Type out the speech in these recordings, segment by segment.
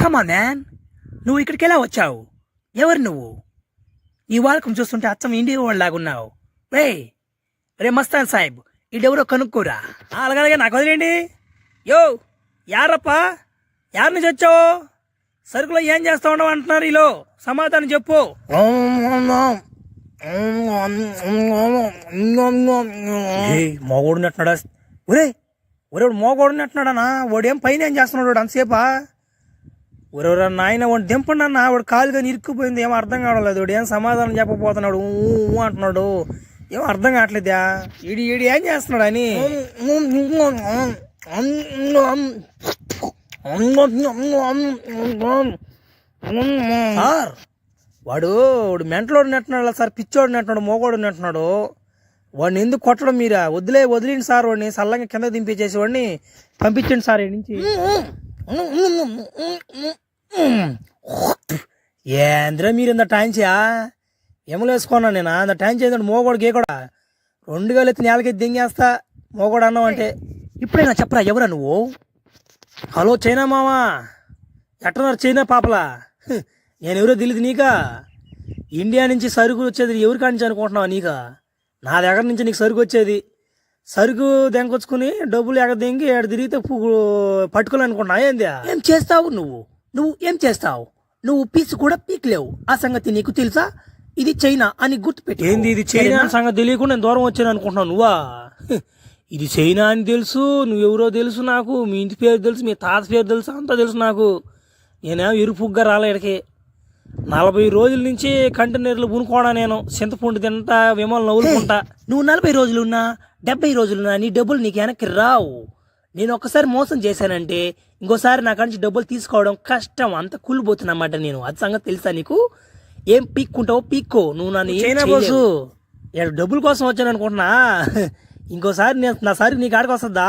Come on man, నువ్వు ఇక్కడికి ఎలా వచ్చావు? ఎవరు నువ్వు? నీ వాళ్ళకం చూస్తుంటే అచ్చం ఇండియా వాళ్ళలాగున్నావు. రే రే మస్తాన్ సాహిబ్, ఇడెవరో కనుక్కోరా. అలాగే నాకు వదిలేండి. యో యారప్పా, యారి నుంచి వచ్చావు? సరుకులో ఏం చేస్తా ఉండవు అంటున్నారు. ఈలో సమాధానం చెప్పు. మోగోడునట్టున్నాడా? ఒరే ఒరేవాడు మోగోడునట్టున్నాడనా? వాడేం పైన ఏం చేస్తున్నాడు వాడు అంతసేపా? ఒరెవరు నాయన వాడు దింపండి అన్న, వాడు కాలుగా ఇరుక్కుపోయింది. ఏమో అర్థం కావట్లేదు. వాడు ఏం సమాధానం చెప్పకపోతున్నాడు, అంటున్నాడు. ఏమో అర్థం కావట్లేదా? ఈడి ఏం చేస్తున్నాడు అని. సార్ వాడు మెంటలోడు నెట్టున్నాడు సార్, పిచ్చోడు నెట్టున్నాడు, మోగోడు నెట్టున్నాడు. వాడిని ఎందుకు కొట్టడం మీరా? వదిలేండి సార్, వాడిని సల్లంగా కింద దింపించేసి వాడిని పంపించండి సార్ ఈ నుంచి. ఏంద్రా మీరు ఇంత టాంచా? ఎమలు వేసుకున్నా నేను అంత టాంచ్ ఏంటంటే మోగోడు గేకూడా 2 వేలు ఎత్తి నేలకి దింగేస్తా మోగోడు అన్నావు అంటే. ఇప్పుడైనా చెప్పరా ఎవరా నువ్వు? హలో చైనా మామా, ఎట్టన్నారు చైనా పాపలా? నేను ఎవరో తెలియదు నీకా? ఇండియా నుంచి సరుకు వచ్చేది ఎవరి కాడి నుంచి అనుకుంటున్నావా? నీకా నా దగ్గర నుంచి నీకు సరుకు వచ్చేది. సరుకు దెంకొచ్చుకుని డబ్బులు ఎగదింగి ఏడు తిరిగితే పట్టుకోలే అనుకుంటున్నా. ఏంది ఏం చేస్తావు నువ్వు ఏం చేస్తావు? నువ్వు పీసు కూడా పీక్లేవు. ఆ సంగతి నీకు తెలుసా? ఇది చైనా అని గుర్తుపెట్టి. ఏంది ఇది చైనా సంగతి తెలియకుండా నేను దూరం వచ్చాను అనుకుంటున్నావు నువ్వా? ఇది చైనా అని తెలుసు, నువ్వెవరో తెలుసు నాకు, మీ ఇంటి పేరు తెలుసు, మీ తాత పేరు తెలుసు, అంతా తెలుసు నాకు. నేనేమో ఇరుపుగ్గా రాలే ఇక్కడికి. 40 రోజుల నుంచి కంటైనర్లు పునుకోడా నేను. చింతపండు తింటా, విమలు నవ్వులుకుంటా. నువ్వు 40 రోజులున్నా 70 రోజులున్నా నీ డబ్బులు నీకు వెనక్కి రావు. నేను ఒక్కసారి మోసం చేశానంటే ఇంకోసారి నా కాడి నుంచి డబ్బులు తీసుకోవడం కష్టం. అంత కూలిపోతున్నమాట నేను. అది సంగతి తెలుసా నీకు? ఏం పీక్కుంటావో పీక్కో. నువ్వు నన్ను చైనా బోసు డబ్బుల కోసం వచ్చాను అనుకుంటున్నా. ఇంకోసారి నా సారి నీ కాడికి వస్తుందా?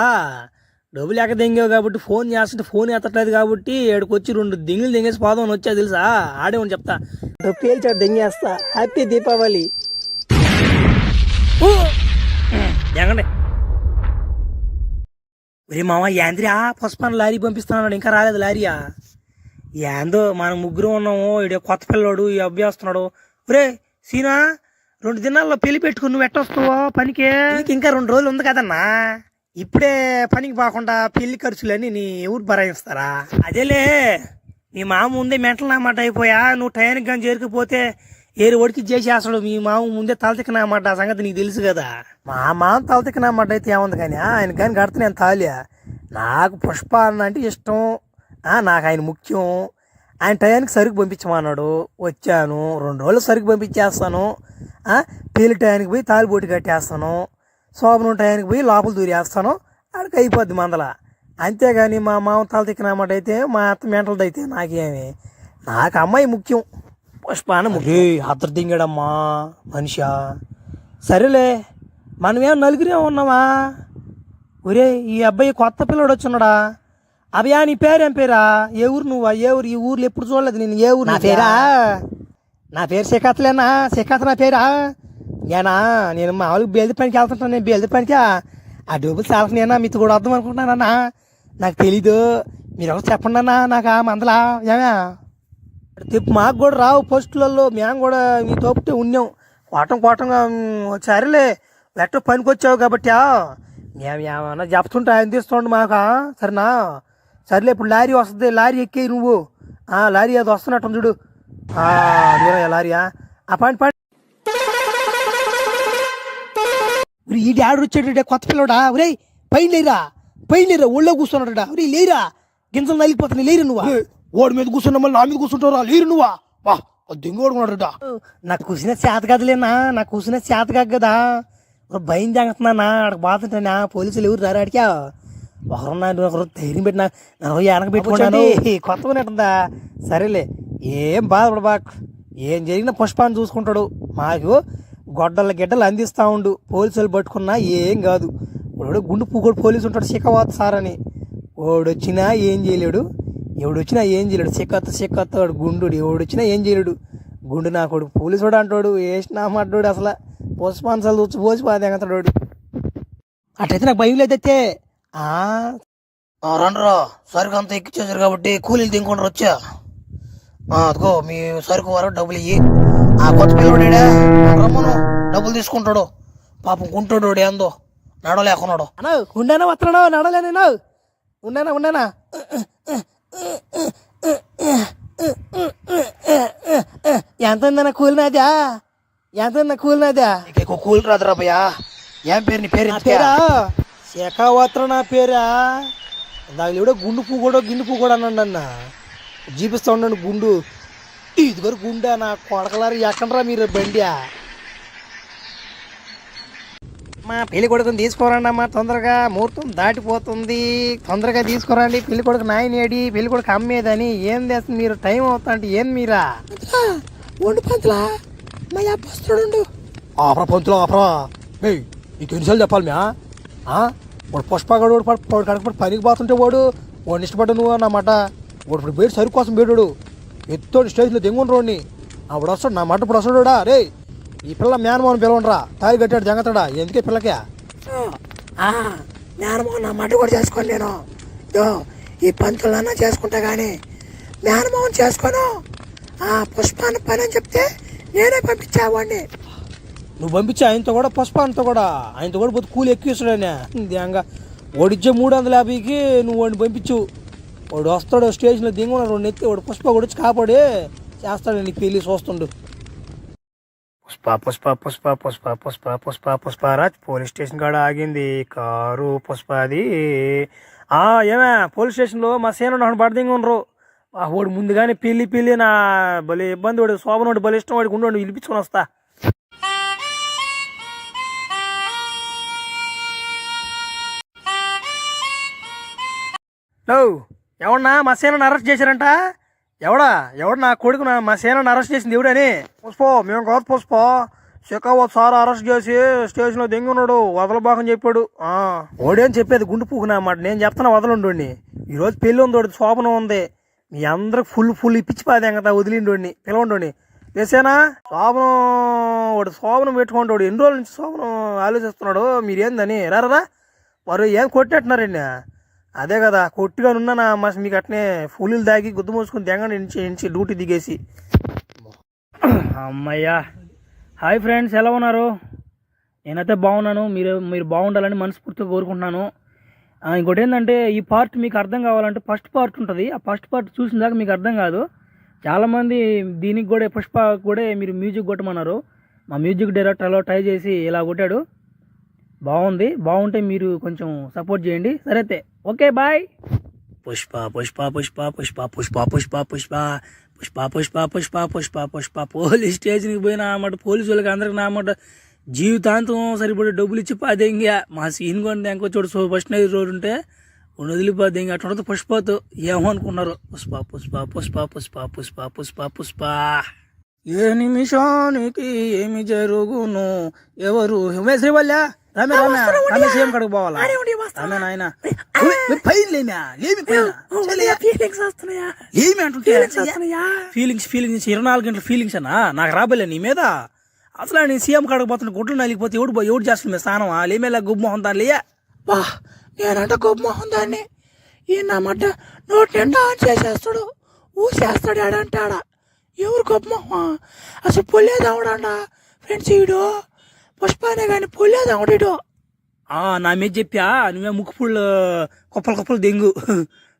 డబ్బులు ఎక్క దెంగావు కాబట్టి ఫోన్ చేస్తుంటే ఫోన్ ఎత్తట్లేదు కాబట్టి ఏడుకు వచ్చి 2 దింగులు దెంగేసి పోదాం అని వచ్చా తెలుసా? ఆడేమని చెప్తా, పేల్చాడు దెంగేస్తా. హ్యాపీ దీపావళి. ఎగండి ఒరే మామ, యాంద్రియా పుష్పాన్ని లారీ పంపిస్తున్నాడు, ఇంకా రాలేదు లారీయా? ఏందో మనం ముగ్గురు ఉన్నాము, ఇడే కొత్త పిల్లోడు ఈ అభ్యాస్తున్నాడు. ఒరే సీనా, 2 దినాల్లో పెళ్లి పెట్టుకుని నువ్వు ఎట్టొస్తావో పనికి? ఇంకా 2 రోజులు ఉంది కదన్నా. ఇప్పుడే పనికి పోకుండా పెళ్లి ఖర్చులని నీ ఎవరు భరాయిస్తారా? అదేలే, మీ మామ ముందే మెంటల్ నామాట అయిపోయా. నువ్వు టైంకి కానీ చేరుకుపోతే ఏరు ఒడికి చేసేస్తాడు. మీ మామ ముందే తలతిక్కనమాట. ఆ సంగతి నీకు తెలుసు కదా. మా మామ తలతిక్కనమాట అయితే ఏముంది కానీ ఆయన కానీ కడితే నేను తాలియా. నాకు పుష్ప అన్న అంటే ఇష్టం. నాకు ఆయన ముఖ్యం. ఆయన టయానికి సరుకు పంపించమన్నాడు, వచ్చాను. 2 రోజులు సరుకు పంపించేస్తాను. పెళ్లి టయానికి పోయి తాలిబోటి కట్టేస్తాను. శోభనం టయానికి పోయి లోపల దూరేస్తాను. ఆడికి అయిపోద్ది మందల. అంతేగాని మా మామ తల తిక్కినమాట అయితే, మా అత్త మెంటలది అయితే నాకేమి. నాకు అమ్మాయి ముఖ్యం, పుష్పాన ముఖ్యం. అద్దరు దింగాడమ్మా మనిషా. సరేలే, మనమేం నలుగురే ఉన్నావా? ఒరే ఈ అబ్బాయి కొత్త పిల్లడు వచ్చున్నాడా? అభయా నీ పేరేం పేరా? ఏ ఊరు నువ్వా? ఏ ఊరు? ఈ ఊర్లో ఎప్పుడు చూడలేదు నేను. ఏ ఊరు? నా పేరా? నా పేరు శేఖత్లేనా? శేఖత్ నా పేరా? నేను మామూలుగా బేల్ది పనికి వెళ్తుంటాను. నేను బేల్ది పనికి ఆ డబ్బులు చాలా నేనా మీతో కూడా వద్దాం అనుకుంటున్నానన్నా. నాకు తెలీదు, మీరు ఒకటి చెప్పండి అన్నా నాకు ఆ మందలా. ఏమే తిప్పు మాకు కూడా రావు పోస్టులలో. మేము కూడా మీ తోపుటే ఉన్నాం. కోటంగా సరేలే, లెటర్ పనికి వచ్చావు కాబట్టి మేము ఏమన్నా చెప్తుంటే ఆయన తీసుకోండి మాకు. సరేనా? సరేలే, ఇప్పుడు లారీ వస్తుంది, లారీ ఎక్కేయి నువ్వు. లారీ అది వస్తున్నట్టు చూడు. లారీయా? ఆ పండి ఈ డాడీ వచ్చాడు, కొత్త పిల్లడా. ఒరే పైన లేరా ఒళ్ళో కూర్చున్నాడా? ఒరే లేరా, గింజలు నలిగిపోతున్నాయి, లేరు నువ్వా? ఓడి మీద కూర్చున్నా మళ్ళీ నా మీద కూర్చుంటారా? లేరు నువ్వా? వా దింగోడుకున్నాడట. నాకు కూర్చున్న చేత కదలేనా, నాకు కూర్చున్న చేత కాదు కదా. భయం జాగ్రత్తనా, అక్కడికి బాగుంటానా? పోలీసులు ఎవరు రారు అడిగా? ఒకరు ధైర్యం పెట్టినా నన్ను వెనక పెట్టుకుంటాను. కొత్తగా ఉంటుందా? సరేలే, ఏం బాధపడబా. ఏం జరిగినా పుష్పాన్ని చూసుకుంటాడు. మాకు గిడ్డలు అందిస్తూ ఉండు. పోలీసులు పట్టుకున్నా ఏం కాదు. వాడు గుండు పూకోడు పోలీసు ఉంటాడు, శిఖవత్ సార్ అని. ఓడొచ్చినా ఏం చేయలేడు, ఎవడొచ్చినా ఏం చేయలేడు. శిఖత్ వాడు గుండు. ఎవడొచ్చినా ఏం చేయలేడు. గుండు నా కొడుకు పోలీసు వాడు అంటాడు. వేసినా మాట్లాడు అసలు పుష్పాన్సాలు చూసి పోసి బాధ ఎగతాడు. అట్లయితే నాకు భయం లేదైతే. రండ్రా సరుకు అంతా ఎక్కిచ్చేసారు కాబట్టి కూలీలు దింకుండా వచ్చా అదిగో మీ సరుకు వరకు డబ్బులు ఇయ్యి. ఆ కొత్త పిల్లవాడా రమ్మను డబ్బులు తీసుకుంటాడు. పాపం కుంటాడు ఏందో నడవలేకున్నాడు. అన్నా ఉండేనా వస్తున్నాడు నడవలే నేను ఉన్నానా ఎంత కూలినాదా కూలినాదా ఎక్కువ కూలి రాదురా భయ్యా. ఏం పేరు నీ పేరు? పేరా శేఖావత్ర నా పేరా. దాని కూడా గుండు పువ్వు కూడా గిన్నె పువ్వు కూడా అన్నాడు అన్న జీపిస్తా ఉండండి గుండు. ఇదిగోరు గుండా నా కొడకలారు ఎక్కడరా మీరు బండి. మా పెళ్లి కొడుకుని తీసుకురండి అమ్మా తొందరగా ముహూర్తం దాటిపోతుంది. తొందరగా తీసుకురండి పెళ్లి కొడుకు నాయన ఏడి పెళ్లి కొడుకు అమ్మేదని. ఏం చేస్తుంది మీరు టైం అవుతా అంటే ఏం మీరా వండు పంతులా మా అబ్బ వస్తాడు. ఆపరా పంతులు ఆపరా. నీకు ఎన్నిసార్లు చెప్పాలి మ్యా వాడు పుష్పగాడు వాడు కడపడి పనికి పోతుంటే వాడిని ఇష్టపడ్డ నువ్వు అన్నమాట. వాడు ఇప్పుడు బయట సరుకు కోసం బయటాడు ఎత్తోడు స్టేజ్లో దెంగుని రోడ్ని అప్పుడు వస్తాడు నా మాట. ఇప్పుడు వస్తాడా రే ఈ పిల్ల మేనమోహన్ పిలవండిరా తాయి కట్టాడు జంగతాడా ఎందుకే పిల్లకే మేనమోహన్ నా మాట కూడా చేసుకోండి. నేను ఈ పంతులన్నా చేసుకుంటా కానీ మేనమోహన్ చేసుకోను. పుష్పాన్ని పని అని చెప్తే నేనే పంపించావాడిని. నువ్వు పంపించి ఆయనతో కూడా పుష్పానితో కూడా ఆయనతో కూడా పోతే కూలి ఎక్కిస్తాడనే దింగా వాడిచ్చే 350కి నువ్వు వాడిని పంపించు. వాడు వస్తాడు స్టేషన్లో దిగున్నాడు రెండు ఎత్తి వాడు పుష్ప కూడా వచ్చి కాపాడి చేస్తాడు నీకు పెళ్ళి చూస్తుండు. పుష్ప పుష్ప పుష్ప పుష్ప పుష్ప పుష్ప పుష్పరాజ్ పోలీస్ స్టేషన్ కాడ ఆగింది కారు పుష్పది. ఏమే పోలీస్ స్టేషన్లో మా సేన పడదింగా ఉండరు. వాడు ముందుగానే పెళ్ళి నా భలే ఇబ్బంది. వాడు శోభన వాడు భలే ఇష్టం వాడికి ఉండి పిలిపించుకొని వస్తా. ఎవడన్నా మా సేనని అరెస్ట్ చేశారంట. ఎవడు నా కొడుకు మా సేనని అరెస్ట్ చేసింది ఎవడని. పుష్ప మేము కాదు పుష్ప శేఖావత్ సార్ అరెస్ట్ చేసి స్టేషన్లో దెంగున్నాడు వదలబాకని చెప్పాడు. ఓడేం చెప్పేది గుండు పూకునా అన్నమాట. నేను చెప్తాను వదలండి. ఈరోజు పెళ్ళి ఉంది వాడి శోభనం ఉంది. మీ అందరికి ఫుల్ ఇప్పించి పాదేం కదా వదిలిండి పిలవండి వేసేనా శోభనం వాడు శోభనం పెట్టుకుంటాడు. ఎన్ని రోజుల నుంచి శోభనం ఆలోచిస్తున్నాడు. మీరేందని రారా వారు ఏం కొట్టేట్టున్నారండి. అదే కదా కొట్టిగా ఉన్నా మీకు అట్నే ఫుల్లు దాగి గుద్దు మోసుకుని దెంగని ఇంచి డ్యూటీ దిగేసి. అమ్మయ్యా హాయ్ ఫ్రెండ్స్ ఎలా ఉన్నారు? నేనైతే బాగున్నాను. మీరు బాగుండాలని మనస్ఫూర్తిగా కోరుకుంటున్నాను. ఇంకోటి ఏంటంటే ఈ పార్ట్ మీకు అర్థం కావాలంటే ఫస్ట్ పార్ట్ ఉంటుంది. ఆ ఫస్ట్ పార్ట్ చూసిన దాకా మీకు అర్థం కాదు. చాలామంది దీనికి కూడా పుష్ప కూడా మీరు మ్యూజిక్ కొట్టమన్నారు. మా మ్యూజిక్ డైరెక్టర్ అలా ట్రై చేసి ఇలా కొట్టాడు. బాగుంటే మీరు కొంచెం సపోర్ట్ చేయండి. సరే అయితే okay bye. Pushpa Pushpa Pushpa Pushpa Pushpa Pushpa Pushpa Pushpa Pushpa Pushpa Pushpa Pushpa police స్టేషన్కి పోయినా అన్నమాట. పోలీసు వాళ్ళకి అందరికి నా అన్నమాట జీవితాంతం సరిపడే డబ్బులు ఇచ్చి పాదేంగా మా సీన్ కొన్ని ఎంకొచ్చాడు. ఫస్ట్ నైట్ రోడ్ ఉంటే వదిలిపోద్ది ఇంకా అట్లా పుష్పతో ఏమనుకున్నారు. పుష్ప పుష్ప పుష్ప పుష్ప పుష్ప పుష్ప పుష్ప ఏ నిమిషానికి ఏమి జరుగును ఎవరు శ్రీవల్య రమే సీఎం కడుగు పోవాలా రమే నాయన ఫీలింగ్స్ 24 గంటల ఫీలింగ్స్ అన్నా నాకు రాబోలే నీ మీద. అసలు నేను సీఎం కాడకు పోతున్నా గుడ్లు నలిగిపోతే ఎవడు చేస్తుంది స్నానం లేమేలా గుబ్బమోహన్ దాన్ని లేయా. నేనంట గుబ్బమోహన్ దాన్ని ఈయన మాట నోటి నిండా చేసేస్తాడు ఊసేస్తాడు ఆడంటాడా. ఎవరు గొప్పమోహం అసలు పొల్లేదావుడంట ఫ్రెండ్స్ ఈడు పుష్పానే కానీ పొల్లేదావుడు. నా మీద చెప్పా నువ్వే ముక్కుపుళ్ళు కుప్పలు దెంగు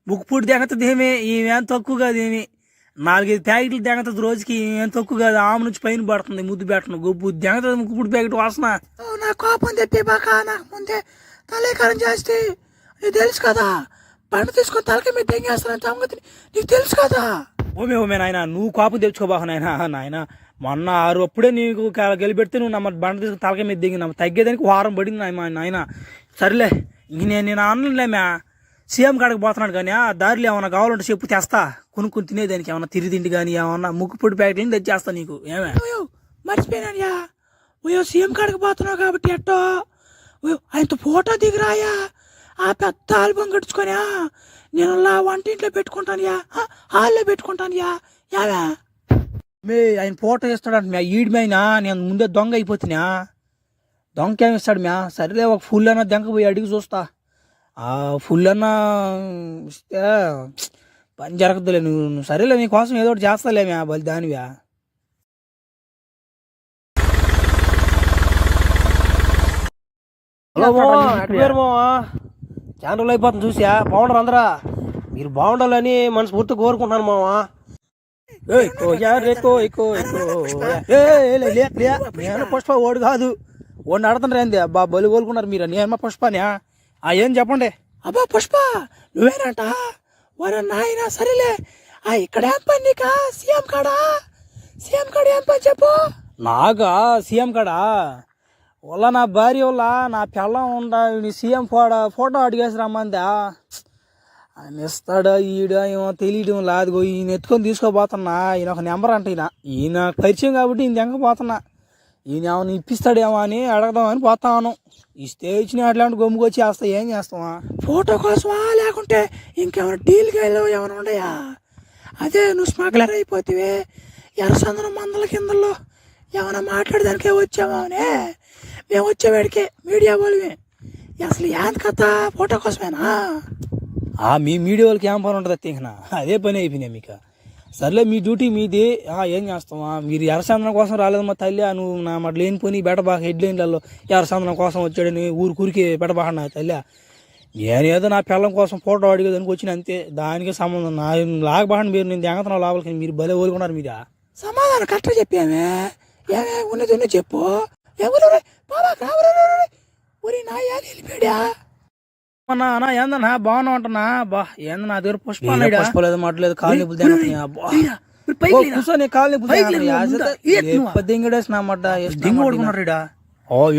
ముక్కుపుడు దెంగతుంది ఏమే ఈమెం తక్కువ కాదు. ఏమి 4-5 ప్యాకెట్లు దెంగతుంది రోజుకి. ఏం తక్కువ కాదు. ఆమె నుంచి పైన పడుతుంది ముద్దు పెట్టను గొబ్బు దెంగతుంది ముక్కుపుడు ప్యాకెట్ వాసన. నా కోపం తెప్పి బాగా నాకు ముందే తలేకారం చేస్తే నీకు తెలుసు కదా. పండు తీసుకొని తలకి మీద దెంగేస్తాను సంగతి నీకు తెలుసు కదా. ఓమే నాయన నువ్వు కోపం తెచ్చుకోబాక నాయన మొన్న 6 అప్పుడే నీకు గెలిపెడితే నువ్వు నమ్మ బండ తీసుకుని తలకాయ మీద దిగి తగ్గేదానికి వారం పడింది నాయన. సరేలే ఇంక నేను ఆన్లైన్లేమా సీఎం కాడకి పోతున్నాడు కానీ ఆ దారిలో ఏమన్నా కావాలంటే చెప్పు తెస్తా కొనుక్కొని తినేదానికి. ఏమన్నా తిరిగిండి కానీ ఏమన్నా ముక్కుపొడి ప్యాకెట్లు తెచ్చేస్తా నీకు. ఏమే మర్చిపోయినాయా సీఎం కాడకి పోతున్నావు కాబట్టి ఎట్టో ఆయనతో ఫోటో దిగిరాయా ఆ పెద్ద ఆల్బం కట్టుకొని నేను వంటింట్లో పెట్టుకుంటాను హాల్లో పెట్టుకుంటాను యావా ఆయన ఫోటో ఇస్తాడంట ఈడిమైనా నేను ముందే దొంగ అయిపోతున్నా. దొంగకేమి ఇస్తాడు సరేలే ఒక ఫుల్ అన్న దెంగ పోయి అడిగి చూస్తా. ఫుల్ అన్నా ఇస్తే పని జరగదులే. నువ్వు సరేలే నీకోసం ఏదో ఒకటి చేస్తాలేమే బలి దానివా. చాలా రోజులు అయిపోతుంది చూసా. బాగుండరు అందరా, మీరు బాగుండాలని మనస్ఫూర్తిగా కోరుకుంటున్నాను మావా. నేను పుష్ప ఓడు కాదు, ఓడిని ఆడుతుంటారు ఏంది అబ్బా బలి కోలుకున్నారు మీరు. నేనమ్మా పుష్పని ఏం చెప్పండి. అబ్బా పుష్ప నువ్వేనంట వారు నాయన. సరేలే ఇక్కడ ఏం పని నీకా? సీఎం కాడా ఏం పని చెప్పు. నాకా సీఎం కాడా వాళ్ళ నా భార్య వాళ్ళ నా పిల్లం ఉండ సీఎం ఫోటో అడిగేసి రమ్మందా. ఆయన ఇస్తాడా ఈడ ఏమో తెలియడం లేదు. ఈయన ఎత్తుకొని తీసుకోపోతున్నా. ఈయన ఒక నెంబర్ అంట. ఈయన పరిచయం కాబట్టి ఈయన ఎంకపోతున్నా. ఈయన ఏమైనా ఇప్పిస్తాడేమో అని అడగదామని పోతాను. ఇస్తే ఇచ్చిన అట్లాంటి గొమ్ముకొచ్చి వేస్తా. ఏం చేస్తావా? ఫోటో కోసమా లేకుంటే ఇంకేమైనా డీల్కి వెళ్ళావు ఏమైనా ఉన్నాయా? అదే నువ్వు స్మగ్లర్ అయిపోతే ఎర్రసందనం మందల కిందల్లో ఏమైనా మాట్లాడదానికే వచ్చామనే. మేము వచ్చేవాడికే మీడియా వాళ్ళమే. అసలు ఏంది కథ? ఫోటో కోసమేనా? మీ మీడియా వాళ్ళకి ఏం పని ఉంటుంది తింకనా? అదే పని అయిపోయినాయి మీకు. సర్లే మీ డ్యూటీ మీది. ఏం చేస్తావా? మీరు ఎర్రసందనం కోసం రాలేదు మా తల్లి. నువ్వు నా మాట లేని పోని బెటబాక హెడ్లైన్లలో ఎర్రసందనం కోసం వచ్చాడని ఊరికి బెటబాక నా తల్లి. నేనేదో నా పిల్లం కోసం ఫోటో అడిగేదానికి వచ్చిన అంతే. దానికి సంబంధం నా లాగబాకండి. మీరు నేను తెగతున్నావు లోపలికి. మీరు భలే ఊరుకున్నారు మీద. సమాధానం కరెక్ట్గా చెప్పామే. ఏమే ఉన్నది చెప్పు. ఎవరు వెళ్ళిపోయా అన్నా? ఏందన్నా బాగున్నా ఉంటున్నా. బా ఏంది నా దగ్గర పుష్పలేదు మాట్లేదు. కాలు కూర్చొని కాలు దింగుడుకున్నాడు.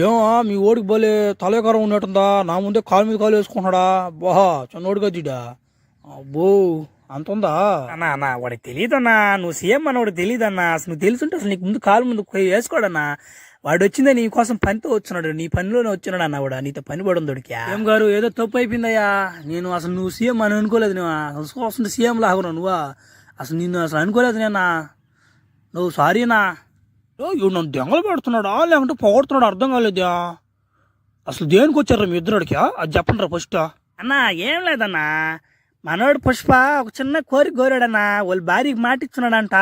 ఏమో మీ ఓడికి బోలే తలకరం ఉన్నట్టుందా? నా ముందే కాలు మీద కాలు వేసుకుంటున్నాడా? బా చిన్నోడిగా జీడా. అబ్బో అంత ఉందా అన్నా? వాడికి తెలియదన్నా. నువ్వు సీఎం అన్న వాడికి తెలియదన్నా. అసలు నువ్వు తెలుసుంటే అసలు నీకు ముందు కాలు ముందు వేసుకోడన్నా. వాడు వచ్చిందే నీ కోసం పనితో వచ్చినాడు. నీ పనిలోనే వచ్చినాడు అన్న. వాడు నీతో పని పడి ఉంది. ఏం గారు ఏదో తప్పు అయిపోయిందయ్యా. నేను అసలు నువ్వు సీఎం అని అనుకోలేదు. నువ్వు అసలు సీఎం లాగున్నావు. నువ్వు అసలు నిన్ను అసలు అనుకోలేదు నేనా. నువ్వు సారీనా. ఇవి నన్ను దెంగలు పెడుతున్నాడా లేకుంటే పొగడుతున్నాడు అర్థం కాలేదా. అసలు దేనికి వచ్చారా మీ ఇద్దరుడికి? అది చెప్పండి రా ఫస్ట్. అన్నా ఏం లేదన్నా, మనోడు పుష్ప ఒక చిన్న కోరిక కోరాడన్నా. వాళ్ళ భార్యకి మాట ఇచ్చున్నాడంట.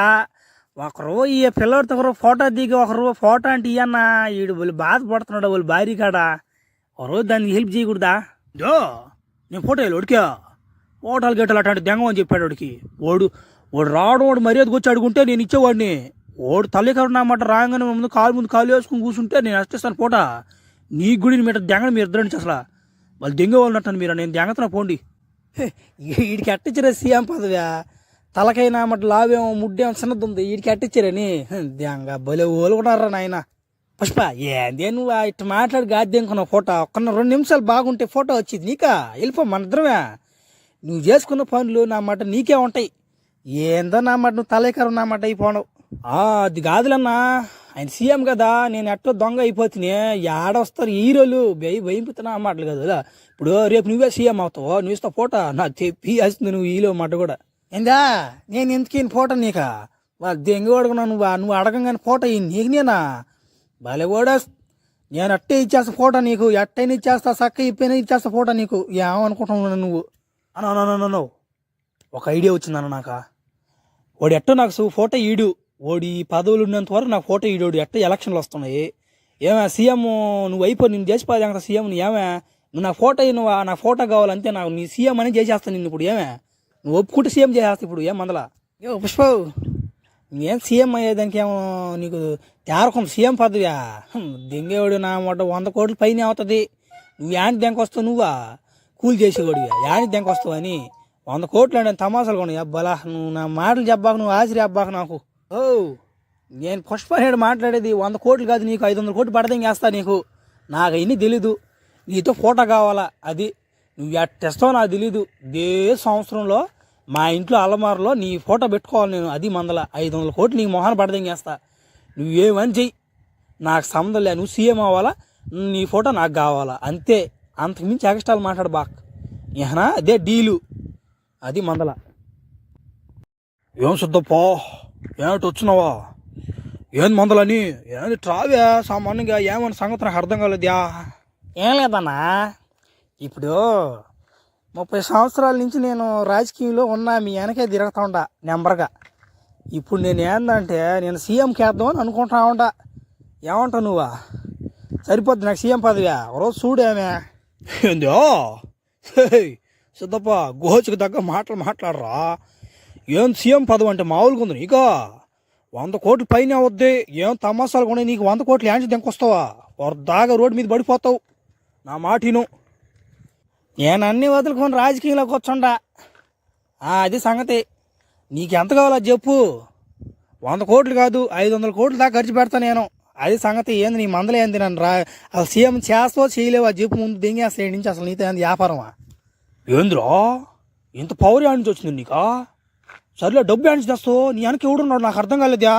ఒకరు ఈ పిల్లడితో ఒకరు ఫోటో దిగి ఒకరు ఫోటో అంటే ఇయ్యన్నా. వీడు వాళ్ళు బాధపడుతున్నాడు వాళ్ళ భార్య కాడ. ఒకరోజు దానికి హెల్ప్ చేయకూడదా? నేను ఫోటో వెళ్ళి ఉడికా ఫోటోలు గేటలు అట్లాంటి దెంగ అని చెప్పాడు వాడికి. వాడు రావడం వాడు మర్యాదకు వచ్చి అడుగుంటే నేను ఇచ్చేవాడిని. వాడు తల్లికరు అన్నమాట రాగానే ముందు కాలు వేసుకుని కూర్చుంటే నేను అష్టేస్తాను ఫోటో. నీ గుడిని మీట దెంగని మీరు ఇద్దరండి అసలు. వాళ్ళు దెంగ వాళ్ళంటాను మీరు. నేను దెంగతున్నా పోండి. వీడికి అట్టించరే సీఎం పదవ్యా. తలకైనా మటు లావేమో ముడ్డేమో చిన్నది ఉంది. వీడికి అట్టించారని దెంగ భలే ఓలుకున్నారా నాయన. పుష్ప ఏందే నువ్వు ఇట్లా మాట్లాడి గాద్దెంకున్నావు ఫోటో. ఒక్క 2 నిమిషాలు బాగుంటే ఫోటో వచ్చింది నీకా. వెళ్ళిపో మన ఇద్దరమే. నువ్వు చేసుకున్న పనులు నా మాట నీకే ఉంటాయి. ఏందో నా మాట నువ్వు తలకరం నా మాట అయిపోవడం. అది కాదులన్నా, ఆయన సీఎం కదా. నేను ఎట్టో దొంగ అయిపోతున్నా. ఏడొస్తారు హీరోలు భయంపుతున్నా మాటలు కదా. ఇప్పుడు రేపు నువ్వే సీఎం అవుతావు. నువ్వు ఇస్తావు ఫోటో నాకు చెప్పి వస్తుంది. నువ్వు హీరో మాట కూడా ఏందా. నేను ఎందుకు ఫోటో నీకా? వాళ్ళు దెంగి అడుగున్నా. నువ్వు అడగంగానే ఫోటో నీకు నేనా భలే కూడా. నేను అట్టే ఇచ్చేస్తా ఫోటో నీకు. ఎట్టయినా ఇచ్చేస్తా, చక్క ఇప్పైనా ఇచ్చేస్తా ఫోటో నీకు. ఏమనుకుంటున్నావు నువ్వు? అన్న ఒక ఐడియా వచ్చిందన్న నాకు. వాడు ఎట్టో నాకు ఫోటో ఈడు. ఓడి పదవులు ఉన్నంత వరకు నాకు ఫోటో ఈడోడు. ఎట్ట ఎలక్షన్లు వస్తున్నాయి. ఏమే సీఎం నువ్వు అయిపో. నేను చేసిపోయా సీఎం. ఏమే నువ్వు నా ఫోటో నాకు ఫోటో కావాలంతే. నాకు నీ సీఎం అని చేసేస్తాను నిన్ను ఇప్పుడు. ఏమే నువ్వు ఒప్పుకుంటే సీఎం చేసేస్తా ఇప్పుడు. ఏం మందలా పుష్ప నేను సీఎం అయ్యేదానికి ఏమో నీకు తేరకం సీఎం పదవియా. దెంగేవాడు నా మాట 100 కోట్ల పైన అవుతుంది. నువ్వు యాని దెంక వస్తావు? నువ్వా కూలి చేసేవాడు యాని దెంక వస్తావు అని 100 కోట్లు అంటే తమాసాలు కొను. అబ్బాలా నువ్వు నా మాటలు చెప్పాక నువ్వు ఆశ్చర్య అబ్బాక నాకు. నేను పుష్పనేడు మాట్లాడేది 100 కోట్లు కాదు. నీకు 500 కోట్లు పడదేం చేస్తా నీకు. నాకు అవన్నీ తెలీదు. నీతో ఫోటో కావాలా అది నువ్వు ఎట్టేస్తావు నాకు తెలీదు. ఇదే సంవత్సరంలో మా ఇంట్లో అలమారలో నీ ఫోటో పెట్టుకోవాలి నేను. అది మందల 500 కోట్లు నీకు మొహాన్ని పడదేం చేస్తా. నువ్వేమని చెయ్యి నాకు సంబంధం లే. నువ్వు సీఎం అవ్వాలా, నీ ఫోటో నాకు కావాలా అంతే. అంతకుమించి ఎక్స్ట్రాలు మాట్లాడు బాక్. ఏహనా అదే డీలు. అది మందల. ఏం సిద్ధప్పా ఏమిటి వచ్చినావా? ఏంది మందలని? ఏంది ట్రావే సామాన్యంగా ఏమన్నా సంగతి నాకు అర్థం కాలేదా? ఏం లేదన్నా, ఇప్పుడు 30 సంవత్సరాల నుంచి నేను రాజకీయంలో ఉన్నా, మీ వెనకే తిరుగుతా ఉండా నెంబర్గా. ఇప్పుడు నేను ఏందంటే నేను సీఎంకి వేద్దాం అని అనుకుంటా ఉండా. ఏమంటావు నువ్వా? సరిపోద్ది నాకు సీఎం పదవియా? ఒకరోజు చూడేమే ఏందో సిద్ధప్ప, గోచుకు తగ్గ మాటలు మాట్లాడరా. ఏం సీఎం పదవి అంటే మామూలుగా ఉంది నీకు? 100 కోట్లు పైన అవద్ది. ఏం తమాసాలు కూడా నీకు 100 కోట్లు యాంచి దెంకొస్తావా? దాగా రోడ్డు మీద పడిపోతావు. నా మాటిను. నేను అన్నీ వదులుకొని రాజకీయంలోకి వచ్చుండా. అది సంగతి. నీకు ఎంత కావాలో అది చెప్పు. 100 కోట్లు కాదు, 500 కోట్లు దాకా ఖర్చు పెడతా నేను. అది సంగతి. ఏంది నీ మందలు ఏంది? నన్ను అసలు సీఎం చేస్తావో చేయలేవు అది చెప్పు ముందు. దెంగేస్తా నుంచి అసలు నీతో ఏంది వ్యాపారమా? ఏంద్రా ఇంత పవర్ ఆడించి వచ్చింది నీకా? సర్లే డబ్బు ఆడించి తెస్తావు. నీ వెనక ఎవడున్నాడు నాకు అర్థం కాలేదా?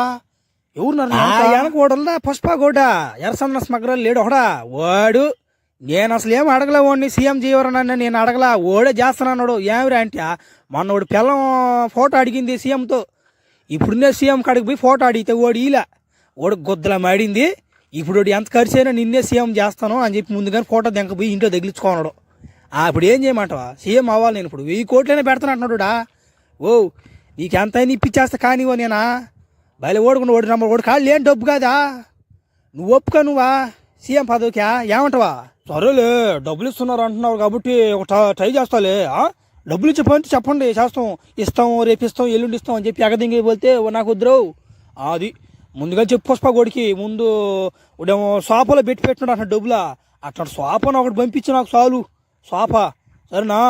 ఎవరున్నారు వెనక? ఓడల్లా పుష్ప గోడ ఎర్రసన్న స్మగ్లర్ లేడు ఒకడా వాడు. నేను అసలు ఏం అడగలే వాడిని సీఎం చేయవరనన్నా. నేను అడగలా, ఓడే చేస్తానన్నాడు. ఏమిరా అంటే మొన్న వాడు పిల్లం ఫోటో అడిగింది సీఎంతో. ఇప్పుడునే సీఎం కాడికి పోయి ఫోటో అడిగితే ఓడి ఇలా ఓడి గుద్దలా మాడింది. ఇప్పుడు వాడు ఎంత ఖర్చు అయినా నిన్నే సీఎం చేస్తాను అని చెప్పి ముందుగానే ఫోటో దెంకపోయి ఇంట్లో తగిలించుకోన్నాడు. ఇప్పుడు ఏం చేయమంటావా? సీఎం అవ్వాలి నేను. ఇప్పుడు 1000 కోట్లైనా పెడతాను అంటున్నాడుడా. ఓ నీకు ఎంత అయినా ఇప్పించేస్తా కానివో నేనా? బయలు ఓడుకుని ఓడి నమ్మ ఓడి కాళ్ళు ఏం డబ్బు కాదా? నువ్వు ఒప్పుకో నువ్వా సీఎం పదవికా? ఏమంటావా? సరేలే డబ్బులు ఇస్తున్నారు అంటున్నావు కాబట్టి ఒక ట్రై చేస్తాలే. డబ్బులు ఇచ్చే పని చెప్పండి, చేస్తాం. ఇస్తాం, రేపు ఇస్తాం, ఎల్లుండి ఇస్తాం అని చెప్పి ఎగదింగి పోతే నాకు వద్దురావు. అది ముందుగా చెప్పు పుష్ప గోడికి. ముందు ఉడేమో సోఫాలో పెట్టినాడు అట్లా డబ్బులా. అట్లా సోఫాను ఒకటి పంపించి నాకు చాలు. సోఫా సరేనా?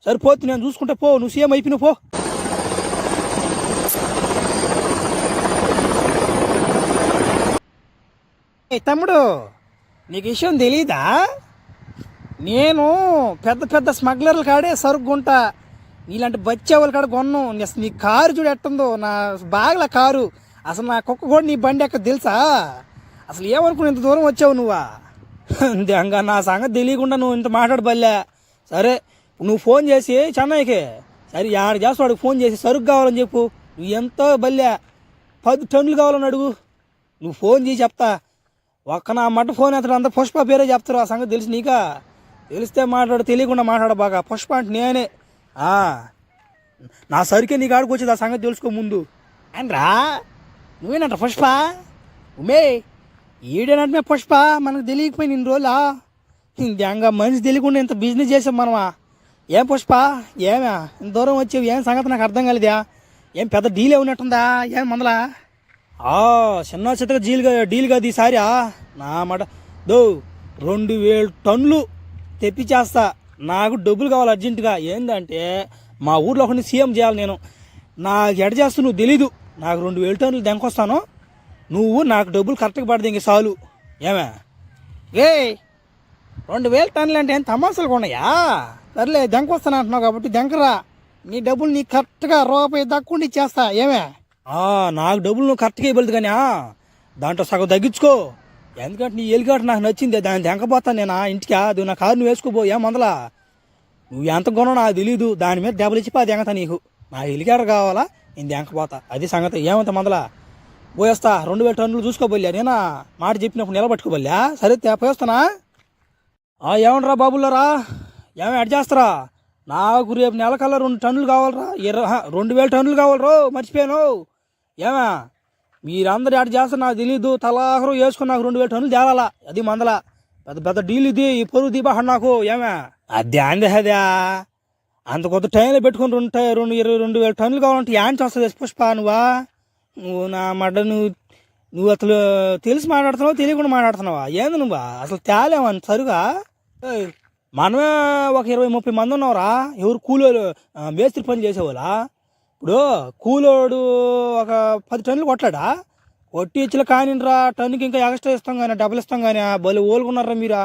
సరిపోతుంది, నేను చూసుకుంటే పో. నువ్వు సీఎం అయిపోయినా పో. తమ్ముడు నీకు విషయం తెలీదా? నేను పెద్ద పెద్ద స్మగ్లర్ల కాడే సరుగ్గుంటా. నీలాంటి బచ్చేవాళ్ళ కాడ కొన్ను. నీ కారు చూడు ఎట్టుందో, నా బాగల కారు. అసలు నా కుక్క కూడా నీ బండి ఎక్క తెలుసా? అసలు ఏమనుకుని ఇంత దూరం వచ్చావు నువ్వా? ఇంకా నా సంగతి తెలియకుండా నువ్వు ఇంత మాట్లాడబల్లే. సరే నువ్వు ఫోన్ చేసి చెన్నైకి, సరే ఆడ చేస్తాడు ఫోన్ చేసి సరుకు కావాలని చెప్పు. నువ్వు ఎంతో బల్లే 10 టన్నులు కావాలని అడుగు. నువ్వు ఫోన్ చేసి చెప్తా. ఒక్క నా మట్ట ఫోన్ ఎత్తడు అంతా పుష్ప పేరే చెప్తారు. ఆ సంగతి తెలిసి నీకా? తెలిస్తే మాట్లాడు, తెలియకుండా మాట్లాడ బాగా. పుష్ప అంటే నేనే. నా సరికే నీ కాడికి వచ్చేది. ఆ సంగతి తెలుసుకో ముందు. అని రా నువ్వేనంట పుష్ప? ఉమే ఈడేనంటే పుష్ప మనకు తెలియకపోయింది ఇన్ని రోజులా. ఇంక మనిషి తెలియకుండా ఇంత బిజినెస్ చేసాం మనమా? ఏం పుష్ప ఏమే ఇంత దూరం వచ్చేవి? ఏం సంగతి నాకు అర్థం కాలేదా? ఏం పెద్ద డీల్ ఏమన్నట్టుందా? ఏం మందలా? చిన్న చిత్తగా డీల్ కాదు ఈసారి. నా మాట 2000 టన్నులు తెప్పించేస్తా. నాకు డబ్బులు కావాలి అర్జెంటుగా. ఏంటంటే మా ఊర్లో ఒకరిని సీఎం చేయాలి నేను. నాకు ఎడ చేస్తూ నువ్వు తెలీదు. నాకు 2000 టన్నులు దెంకొస్తాను. నువ్వు నాకు డబ్బులు కరెక్ట్గా పడితే ఇంక చాలు. ఏమే 2000 టన్నులు అంటే ఏం తమాసాలు కొన్నాయా? సర్లే దెంకొస్తాను అంటున్నావు కాబట్టి దెంకరా. నీ డబ్బులు నీకు కరెక్ట్గా రూపాయి దక్కుండా ఇచ్చేస్తా. ఏమే నాకు డబ్బులు నువ్వు కరెక్ట్గా ఇవ్వలేదు కానీ దాంట్లో సగం తగ్గించుకో. ఎందుకంటే నీ ఎలిగాట నాకు నచ్చింది. దాన్ని దెంకపోతాను నేను ఇంటికి. అది నా కారు నువ్వు వేసుకోబో. ఏం మందలా నువ్వు ఎంత కొనో నాకు తెలీదు. దాని మీద డబ్బులు ఇచ్చిపో దెంగతా నీకు. నా ఎలిగాట కావాలా, నేను దెంకపోతా. అది సంగతి. ఏమంత మందలా పోయేస్తా. 2000 టన్నులు చూసుకోబోలే. నేనా మాట చెప్పినప్పుడు నిలబట్టుకోబోలే. సరే పోయేస్తానా? ఏమంటారా బాబులరా? ఏమి అడ్ చేస్తారా? నాకు రేపు నెలకల్లా 2 టన్నులు కావాలరా. 2000 టన్నులు కావాలరా. మర్చిపోయాను. ఏమా మీరందరూ యాడ్ చేస్తారు నాకు తెలీదు. తలాహరు వేసుకుని నాకు 2000 టన్నులు తేవాలా. అది మందల పెద్ద పెద్ద డీల్ ఇది. ఈ పొరుగు దీపా నాకు. ఏమే అదే అందే అదే అంత కొత్త టైంలో పెట్టుకుని 22,000 టన్నులు కావాలంటే యాంచి వస్తుంది పుష్ప. నువ్వు నా మడ్డ నువ్వు అసలు తెలిసి మాట్లాడుతున్నావా తెలియకుండా మాట్లాడుతున్నావా? ఏంది నువ్వు అసలు తేలేమని సరుగా? మనమే ఒక 20-30 మంది ఉన్నావురా. ఎవరు కూలోడు మేస్త్రి పని చేసేవాళ్ళా? ఇప్పుడు కూలోడు ఒక 10 టన్నులు కొట్లాడా? కొట్టి ఇచ్చిన కానిరా టన్నుకి ఇంకా ఎక్స్ట్రా ఇస్తాం కానీ డబ్బులు ఇస్తాం కానీ. బలి ఓలుకున్నారా మీరా?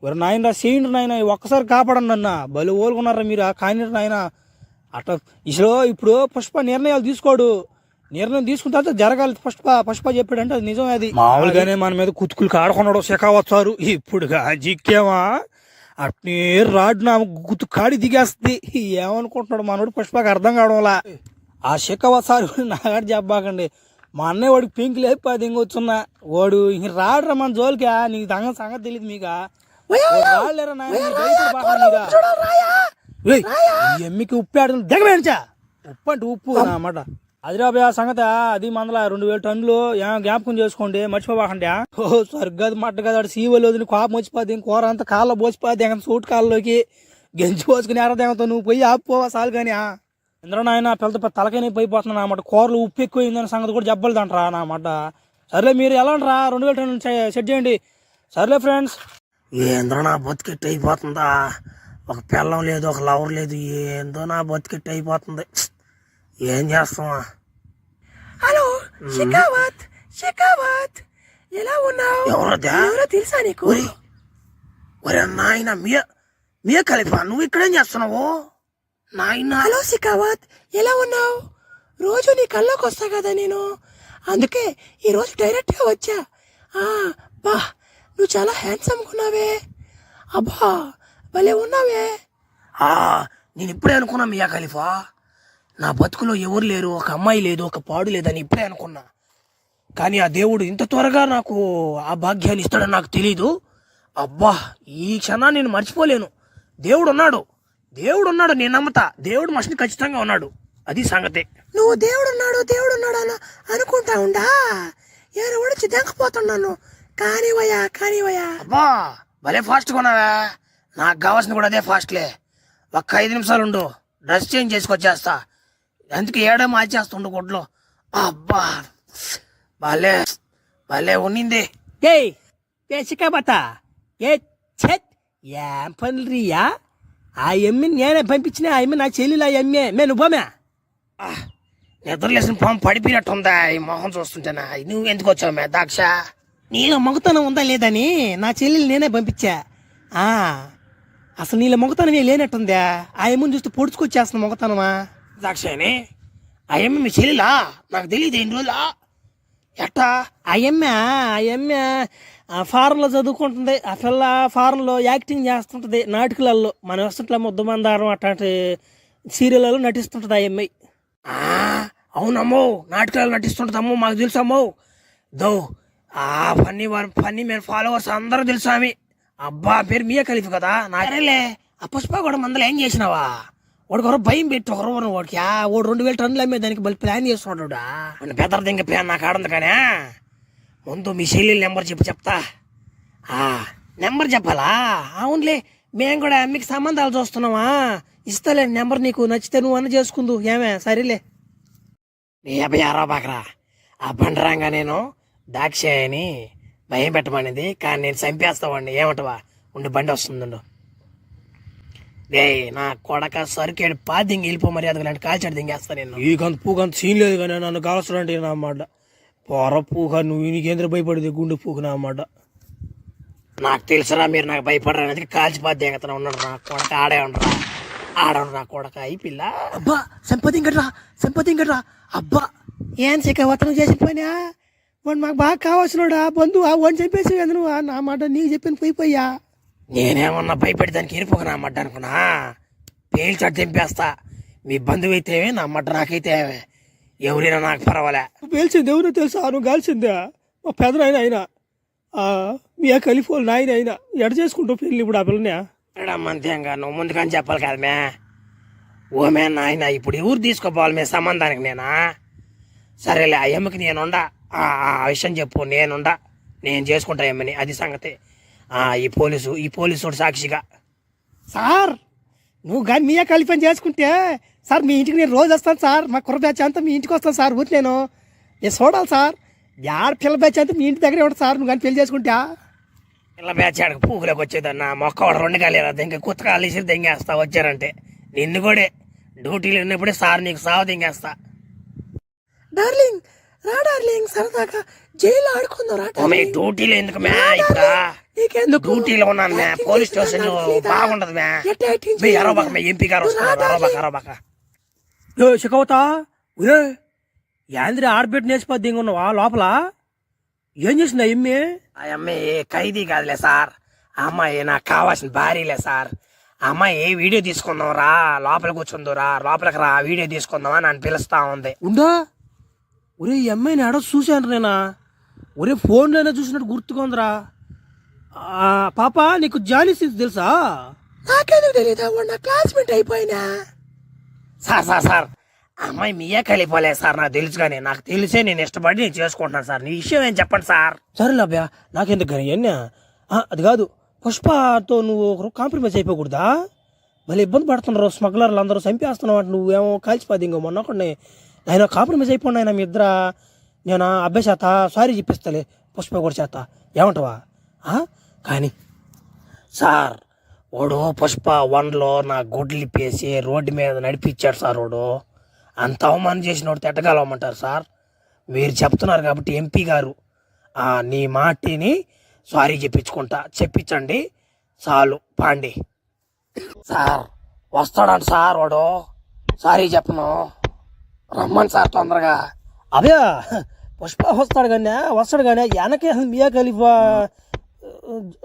ఎవరు నాయనరా చేయండి నాయన, ఒక్కసారి కాపాడండి అన్న. బలి ఓలుకున్నారా మీరా? కానిరా నాయన. అట్లా ఇప్పుడు పుష్ప నిర్ణయాలు తీసుకోడు. నిర్ణయం తీసుకున్న తర్వాత జరగాలి. పుష్ప చెప్పాడంటే అది నిజం. అది మామూలుగానే మన మీద కుతుకులు కాడుకున్నాడు శకావచ్చారు. ఇప్పుడు జిక్కేమా అట్నే రాడ్ నా గుత్తు కాడి దిగేస్తుంది. ఏమనుకుంటున్నాడు మనోడు? పుష్పకి అర్థం కావడంలా. ఆ శకావచ్చారు నాగాడు చెప్పబాకండి. మా అన్నయ్య వాడికి పెంకులు లేపి అది ఇంకొచ్చున్నా. వాడు ఇంక రాడురా మన జోలికా. నీకు సంగతి తెలియదు. మీకు రాలేరా నాయన? ఏయ్, ఈ ఎమ్మికి ఉప్పు ఆడుతుంది దిగబేంచా ఉప్పు అంటే ఉప్పు అన్నమాట. అదిరా భయ సంగతి అది మందల 2000 టన్నులు జ్ఞాపకం చేసుకోండి మర్చిపోవాకండి. ఓ సరిగ్గా మట్ట కదా సీవలు వదిలి కోపం వచ్చిపోద్ది కూర అంతా కాళ్ళలో పోసిపోద్ది సూట్ కాళ్ళలోకి గెంజి పోసుకుని ఎరదేమతో నువ్వు పోయి ఆపుకోవా సాలు కానీ ఇంద్ర నాయన పెద్ద తలకైనా పోయిపోతున్నా అన్నమాట. కూరలు ఉప్పు ఎక్కువైందని సంగతి కూడా చెప్పలేదంటరా అన్నమాట. సర్లే మీరు ఎలా అంటారా 2000 టన్నులు సెట్ చేయండి. సర్లే ఫ్రెండ్స్. ఏందో నా బతికెట్టు అయిపోతుందా, ఒక పిల్లం లేదు ఒక లవర్ లేదు, ఏందో నా బతికెట్టు అయిపోతుంది. ఏం చేస్తావా? హలో షికావత్, షికావత్ ఎలా ఉన్నావు? ఎవరో తెలుసా నీకు? ఒరే నాయన మియా ఖలీఫా నువ్వు ఇక్కడేం చేస్తున్నావు నాయన? హలో షికావత్ ఎలా ఉన్నావు? రోజు నీ కల్లోకి వస్తా కదా నేను, అందుకే ఈరోజు డైరెక్ట్గా వచ్చా. బా నువ్వు చాలా హ్యాండ్సమ్ ఉన్నావే. అబ్బా భలే ఉన్నావే. నేను ఇప్పుడే అనుకున్నా మియా ఖలీఫా, నా బతుకులో ఎవరు లేరు, ఒక అమ్మాయి లేదు, ఒక పాడు లేదని ఇప్పుడే అనుకున్నా. కానీ ఆ దేవుడు ఇంత త్వరగా నాకు ఆ భాగ్యాన్ని ఇస్తాడని నాకు తెలీదు. అబ్బా ఈ క్షణాన్ని నేను మర్చిపోలేను. దేవుడు ఉన్నాడు నేను నమ్ముతా. దేవుడు మనిషిని ఖచ్చితంగా ఉన్నాడు, అది సంగతి. నువ్వు దేవుడు ఉన్నాడు అని అనుకుంటా ఉండా ఎవరు వచ్చి దెంకపోతున్నాను. కానివయ్యా. అబ్బా భలే ఫాస్ట్గా ఉన్నావా. నాకు కావాల్సింది కూడా అదే ఫాస్ట్లే. ఒక్క 5 నిమిషాలు ఉండు, డ్రెస్ చేంజ్ చేసుకొచ్చేస్తా. అందుకే ఏడా మార్చేస్తుండు గుడ్లో. అబ్బా భలే ఉన్నింది. ఏయ్ పేసికాబత ఏ చెట్ ఏం పనులురియా? ఆ ఎమ్మిని నేనే పంపించిన. ఆ ఎమ్మి నా చెల్లెలు. ఆ ఎమ్మె నేను బొమ్మే నిద్రలేసిన పాము పడిపోయినట్టుందా ఈ మొహం చూస్తుంటేనా. నువ్వు ఎందుకు వచ్చావు మే దాక్ష? నీలో మొగతనం ఉందా లేదని నా చెల్లెలు నేనే పంపించా. అసలు నీళ్ళ మొగతనం లేనట్టుందా? ఆ ఎమ్మని చూస్తే పొడుచుకొచ్చేస్తున్న మొగతనమా? దాక్షని ఆ ఎమ్మె మీ చెల్లెలా? నాకు తెలియదు ఎన్ని రోజులా. ఎట్టా? ఆ ఎమ్మె ఫారెన్లో చదువుకుంటుంది. ఆ పిల్ల ఫారెన్లో యాక్టింగ్ చేస్తుంటది, నాటకాలలో మన వస్తుంట్ల ముద్దమందారం అట్లాంటి సీరియల్లో నటిస్తుంటది ఆ అమ్మాయి. అవునమ్మో, నాటకాలు నటిస్తుంటదమ్మో, మాకు తెలుసు అమ్మో. దో ఆ ఫన్నీ మేము ఫాలోవర్స్ అందరూ తెలుసు ఆమె. అబ్బా పేరు మియా ఖలీఫా కదా. నారేలే ఆ పుష్ప కూడా మందలు ఏం చేసినావా? వాడికి భయం పెట్టి వాడికి వాడు 2000 టన్నులు అమ్మే దానికి బలి ప్లాన్ చేస్తున్నాడు. పెద్ద దింగ ప్లాన్ నాకు ఆడంది కానీ ముందు మీ చెల్లెలు నెంబర్ చెప్తా. నెంబర్ చెప్పాలా? అవునులే, మేము కూడా మీకు సంబంధాలు చూస్తున్నావా. ఇస్తాలే నెంబర్, నీకు నచ్చితే నువ్వు అన్న చేసుకుందు ఏమే. సరేలే నీ 56 బాకరా. ఆ బండరాంగా నేను దాక్షాయని భయం పెట్టమనేది, కానీ నేను చంపేస్తావాడిని. ఏమంటవా? ఉండి బండి వస్తుందండు. రే నా కొడక సరికేడు దింగి వెళ్ళిపో మర్యాద లాంటి కాల్చాడు దింగేస్తా నేను. ఈ గంత పూగ అంత సీన్ లేదు కానీ నన్ను కాల్చడంటే నా అన్నమాట. పొర పూక నువ్వు నీకేంద్ర భయపడేది గుండె పూక నా అన్నమాట. నాకు తెలుసురా మీరు నాకు భయపడరా, అందుకే కాల్చిపోద్ది ఎంగతన ఉన్నాడు నా కొడక. ఆడవరు నా కొడక ఈ పిల్ల. అబ్బా సంపతింగట్రా. అబ్బా ఏం శిఖవతనం చేసిన పనా? వాడు మాకు బాగా కావాల్సినోడా బంధువు. వాడిని చెప్పేసి నువ్వు నా మాట నీకు చెప్పిన పోయిపోయా. నేనేమన్నా భయపెట్టి దానికి ఎరిపోక నా మడ్డ అనుకున్నా. పేల్చాడు తెంపేస్తా. మీ బంధువు అయితే నా మడ్డ నాకైతే ఎవరైనా నాకు పర్వాలే. పేల్చింది ఎవరో తెలుసా? నువ్వు కాల్చిందా? మా పెదనాయన అయినా మియా ఖలీఫా నాయన అయినా ఎడ చేసుకుంటావు పెళ్ళి ఇప్పుడు ఆ పిల్లనే? అంతేగా నువ్వు ముందుకని చెప్పాలి కదా మే. ఓ మే నాయన ఇప్పుడు ఎవరు తీసుకోపోవాలి మే సంబంధానికి నేనా? సరేలే ఆ అమ్మకి నేనుండా. ఆ విషయం చెప్పు, నేను చేసుకుంటా అమ్మని, అది సంగతి. ఈ పోలీసు సాక్షిగా. సార్ నువ్వు కానీ మియా ఖలీఫాని చేసుకుంటే సార్ మీ ఇంటికి నేను రోజు వస్తాను సార్. మా కుర్ర బ్యాచ్ అంతా మీ ఇంటికి వస్తాను సార్. ఊరి నేను చూడాలి సార్. పిల్ల బ్యాచ్ అంతా మీ ఇంటి దగ్గరే ఉంటా సార్. నువ్వు కానీ పెళ్లి చేసుకుంటా. పిల్ల బ్యాచ్ ఆడకు పూగులోకి వచ్చేదన్న మొక్క వాడు 2 కాలేదా ఇంకా కుత్తకాలు ఇసిరి దెంగేస్తా వచ్చారంటే. నిన్ను కూడా డ్యూటీలో ఉన్నప్పుడే సార్ నీకు సావ దెంగేస్తా. డార్లింగ్ రా డార్లింగ్, సరదాగా జైలు ఆడుకుందాం రా. డ్యూటీలో ఎందుకు మ్యా? ఇప్పుడు డ్యూటీలో ఉన్నాను మ్యా. పోలీస్ స్టేషన్ బాగుండదు మ్యా. అరవబాక మ్యా, ఎంపీ గారు వస్తున్నారు. అరవబాక శిఖవతా యాంద్రి ఆడబెట్టి నేర్చిపోద్ది ఉన్నావా లోపల? ఏం చేసింది ఆ ఎమ్మె? ఆ అమ్మాయి ఖైదీ కాదులే సార్. ఆ అమ్మాయి నాకు కావాల్సిన భార్యలే సార్. ఆ అమ్మాయి వీడియో తీసుకుందాం రా, లోపల కూర్చుందురా, లోపలికి రా వీడియో తీసుకుందాం అని పిలుస్తా ఉంది. ఉందా? ఒరే ఈ అమ్మాయిని ఆడ చూశాను నేనా? ఒరే ఫోన్లోనే చూసినట్టు గుర్తుకుందిరా. పాప నీకు జానీ సీన్స్ తెలుసా? నాకెందుకు తెలియదా వాడు నా క్లాస్మేట్ అయిపోయినా. సార్ అమ్మాయి మీయే కలిపోలే సార్, నాకు తెలుసు కానీ నాకు తెలిసే నేను ఇష్టపడి నేను చేసుకుంటున్నాను సార్. నీ విషయం ఏం చెప్పండి సార్. సరేలే అబ్బా, నాకెందుకు కానీ అన్నీ అది కాదు. పుష్పతో నువ్వు కాంప్రమైజ్ అయిపోకూడదా? మళ్ళీ ఇబ్బంది పడుతున్నారు స్మగ్లర్లు అందరూ, చంపేస్తున్నావు అంటే నువ్వేమో కాల్చిపోద్ది. ఇంకో మొన్న ఒకటి ఆయన కాంప్రమైజ్ అయిపోండి. ఆయన మీ ఇద్దరు నేను అబ్బాయి చేత సారీ చెప్పిస్తాలే, పుష్ప కూడా చేత, ఏమంటావా? కానీ సార్ వాడు పుష్ప 1లో నా గుడ్లు ఇప్పేసి రోడ్డు మీద నడిపించాడు సార్. వాడు అంత అవమానం చేసిన వాడు తిట్టగలవమంటారు సార్? మీరు చెప్తున్నారు కాబట్టి ఎంపీ గారు నీ మాటిని సారీ చెప్పించండి చాలు పాండి. సార్ వస్తాడంట సార్ వాడు, సారీ చెప్పను, రమ్మని సార్ తొందరగా. అదే పుష్ప వస్తాడు కానీ వెనకే మియా ఖలీఫా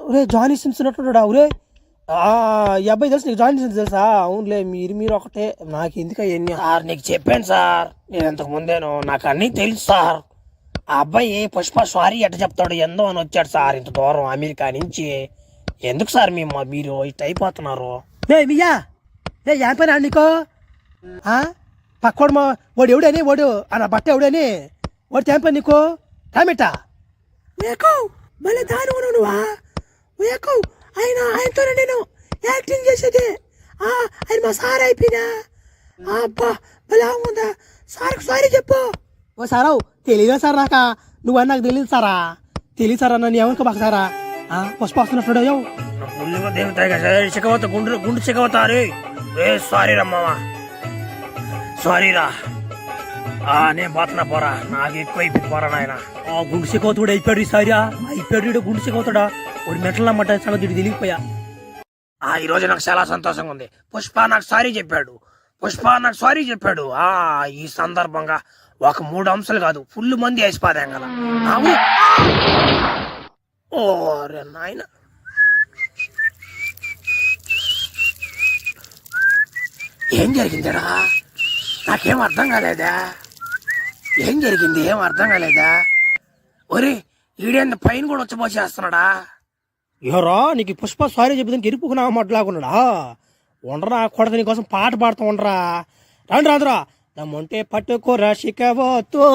ఒరే జానీ సిమ్స్ ఉన్నట్టున్నాడా? ఒరే ఈ అబ్బాయి తెలుసు నీకు, జానీ సిమ్స్ తెలుసా? అవునులే, మీరు ఒకటే, నాకు ఎందుకు అవన్నీ. సార్ నీకు చెప్పాను సార్ నేను ఇంతకు ముందేను, నాకు అన్నీ తెలుసు సార్. ఆ అబ్బాయి పుష్ప సారీ ఎట్ట చెప్తాడు ఎందో అని వచ్చాడు సార్ ఇంత దూరం అమెరికా నుంచి. ఎందుకు సార్ మీరు ఇట్ అయిపోతున్నారు? మియా ఏం పని నీకో? పక్కోడు వాడు ఎవడని, వాడు నా బట్ట ఎవడని, వాడు ఏం పని నీకు? టైమిటా మళ్ళీ దాని నువ్వా ఆయనతోనే నేను యాక్టింగ్ చేసేది. ఆయన మా సార్ అయిపోయినా. అబ్బా భలే ఉందా? సారీ చెప్పు. ఓ సారావు తెలియదా సార్? నువ్వని నాకు తెలియదు సారా, తెలియదు సారా, నన్ను ఏమనుకో బాగా సారా. పుష్ప వస్తున్నట్టు గుండు చికవతారు. సారీ రమ్మా, సారీ రా, నేను పోతున్నా పోరా, నాకు ఎక్కువ అయిపోయి పోరా నాయన. గుండు చికవుతాడు అయిపోయాడు ఈసారి, అయిపోయాడు గుండు చికవుతాడా? వాడు మెట్లన్నమాట సంగతి తెలియకపోయా. ఈ రోజు నాకు చాలా సంతోషంగా ఉంది. పుష్ప నాకు సారీ చెప్పాడు. ఈ సందర్భంగా ఒక 3 అంశాలు కాదు ఫుల్ మంది వేసిపోదాం కదా. ఓరే నాయన, ఏం జరిగిందిరా? నాకేం అర్థం కాలేదా? ఏం జరిగింది? ఒరే ఈడేంది పైన కూడా వచ్చి ఎవరా నీకు పుష్ప సారీ చెప్పేదానికి ఎరుపుకున్నా మాట్లాడుకున్నాడా? ఉండరా కొడత నీకోసం పాట పాడుతూ ఉండరా. రాదురా దమ్ముంటే పట్టుకోరా శిఖవతో,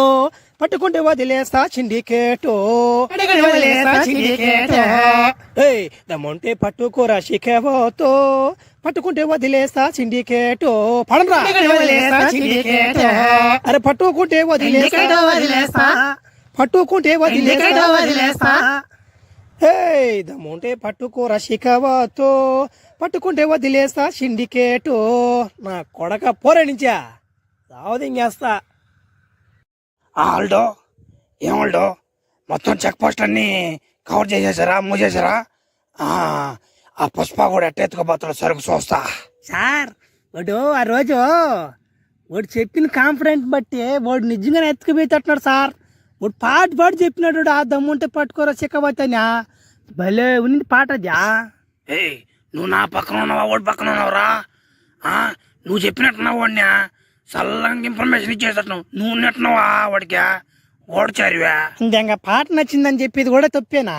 పట్టుకుంటే వదిలేస్తా సిండికేటో. దమ్ముంటే పట్టుకోరా శిఖవతో, పట్టుకుంటే వదిలేస్తా సిండికేటో. పడరా అరే పట్టుకుంటే వదిలేస్తా, దమ్ముంటే పట్టుకోరా శిఖవతో, పట్టుకుంటే వదిలేస్తా సిండికేటో. నా కొడక పోరే నుంచా సావదింగేస్తా. ఆల్డో ఏమాల్డో మొత్తం చెక్ పోస్ట్ అన్ని కవర్ చేసేసారా, మూసేసారా? ఆ పుష్ప కూడా ఎట్టెత్తుకోపోతాడు సరుకు చూస్తా. సార్ వాడు ఆ రోజు వాడు చెప్పిన కాన్ఫిడెంట్ బట్టి వాడు నిజంగానే ఎత్తుకుపోతున్నాడు సార్. వాడు పాటు చెప్పినాడు, ఆ దమ్ముంటే పట్టుకోరా చిక్కబోతానా. భలే ఉంది పాట అదా. నువ్వు నా పక్కన ఉన్నావా వాడి పక్కన ఉన్నావురా? నువ్వు చెప్పినట్టున్నావు వాడినా చల్లంగా ఇన్ఫర్మేషన్ ఇచ్చేటట్టు నువ్వు ఉన్నట్టున్నావా వాడికా? ఓడిచారువా ఇంకా పాట నచ్చిందని చెప్పేది కూడా తప్పేనా?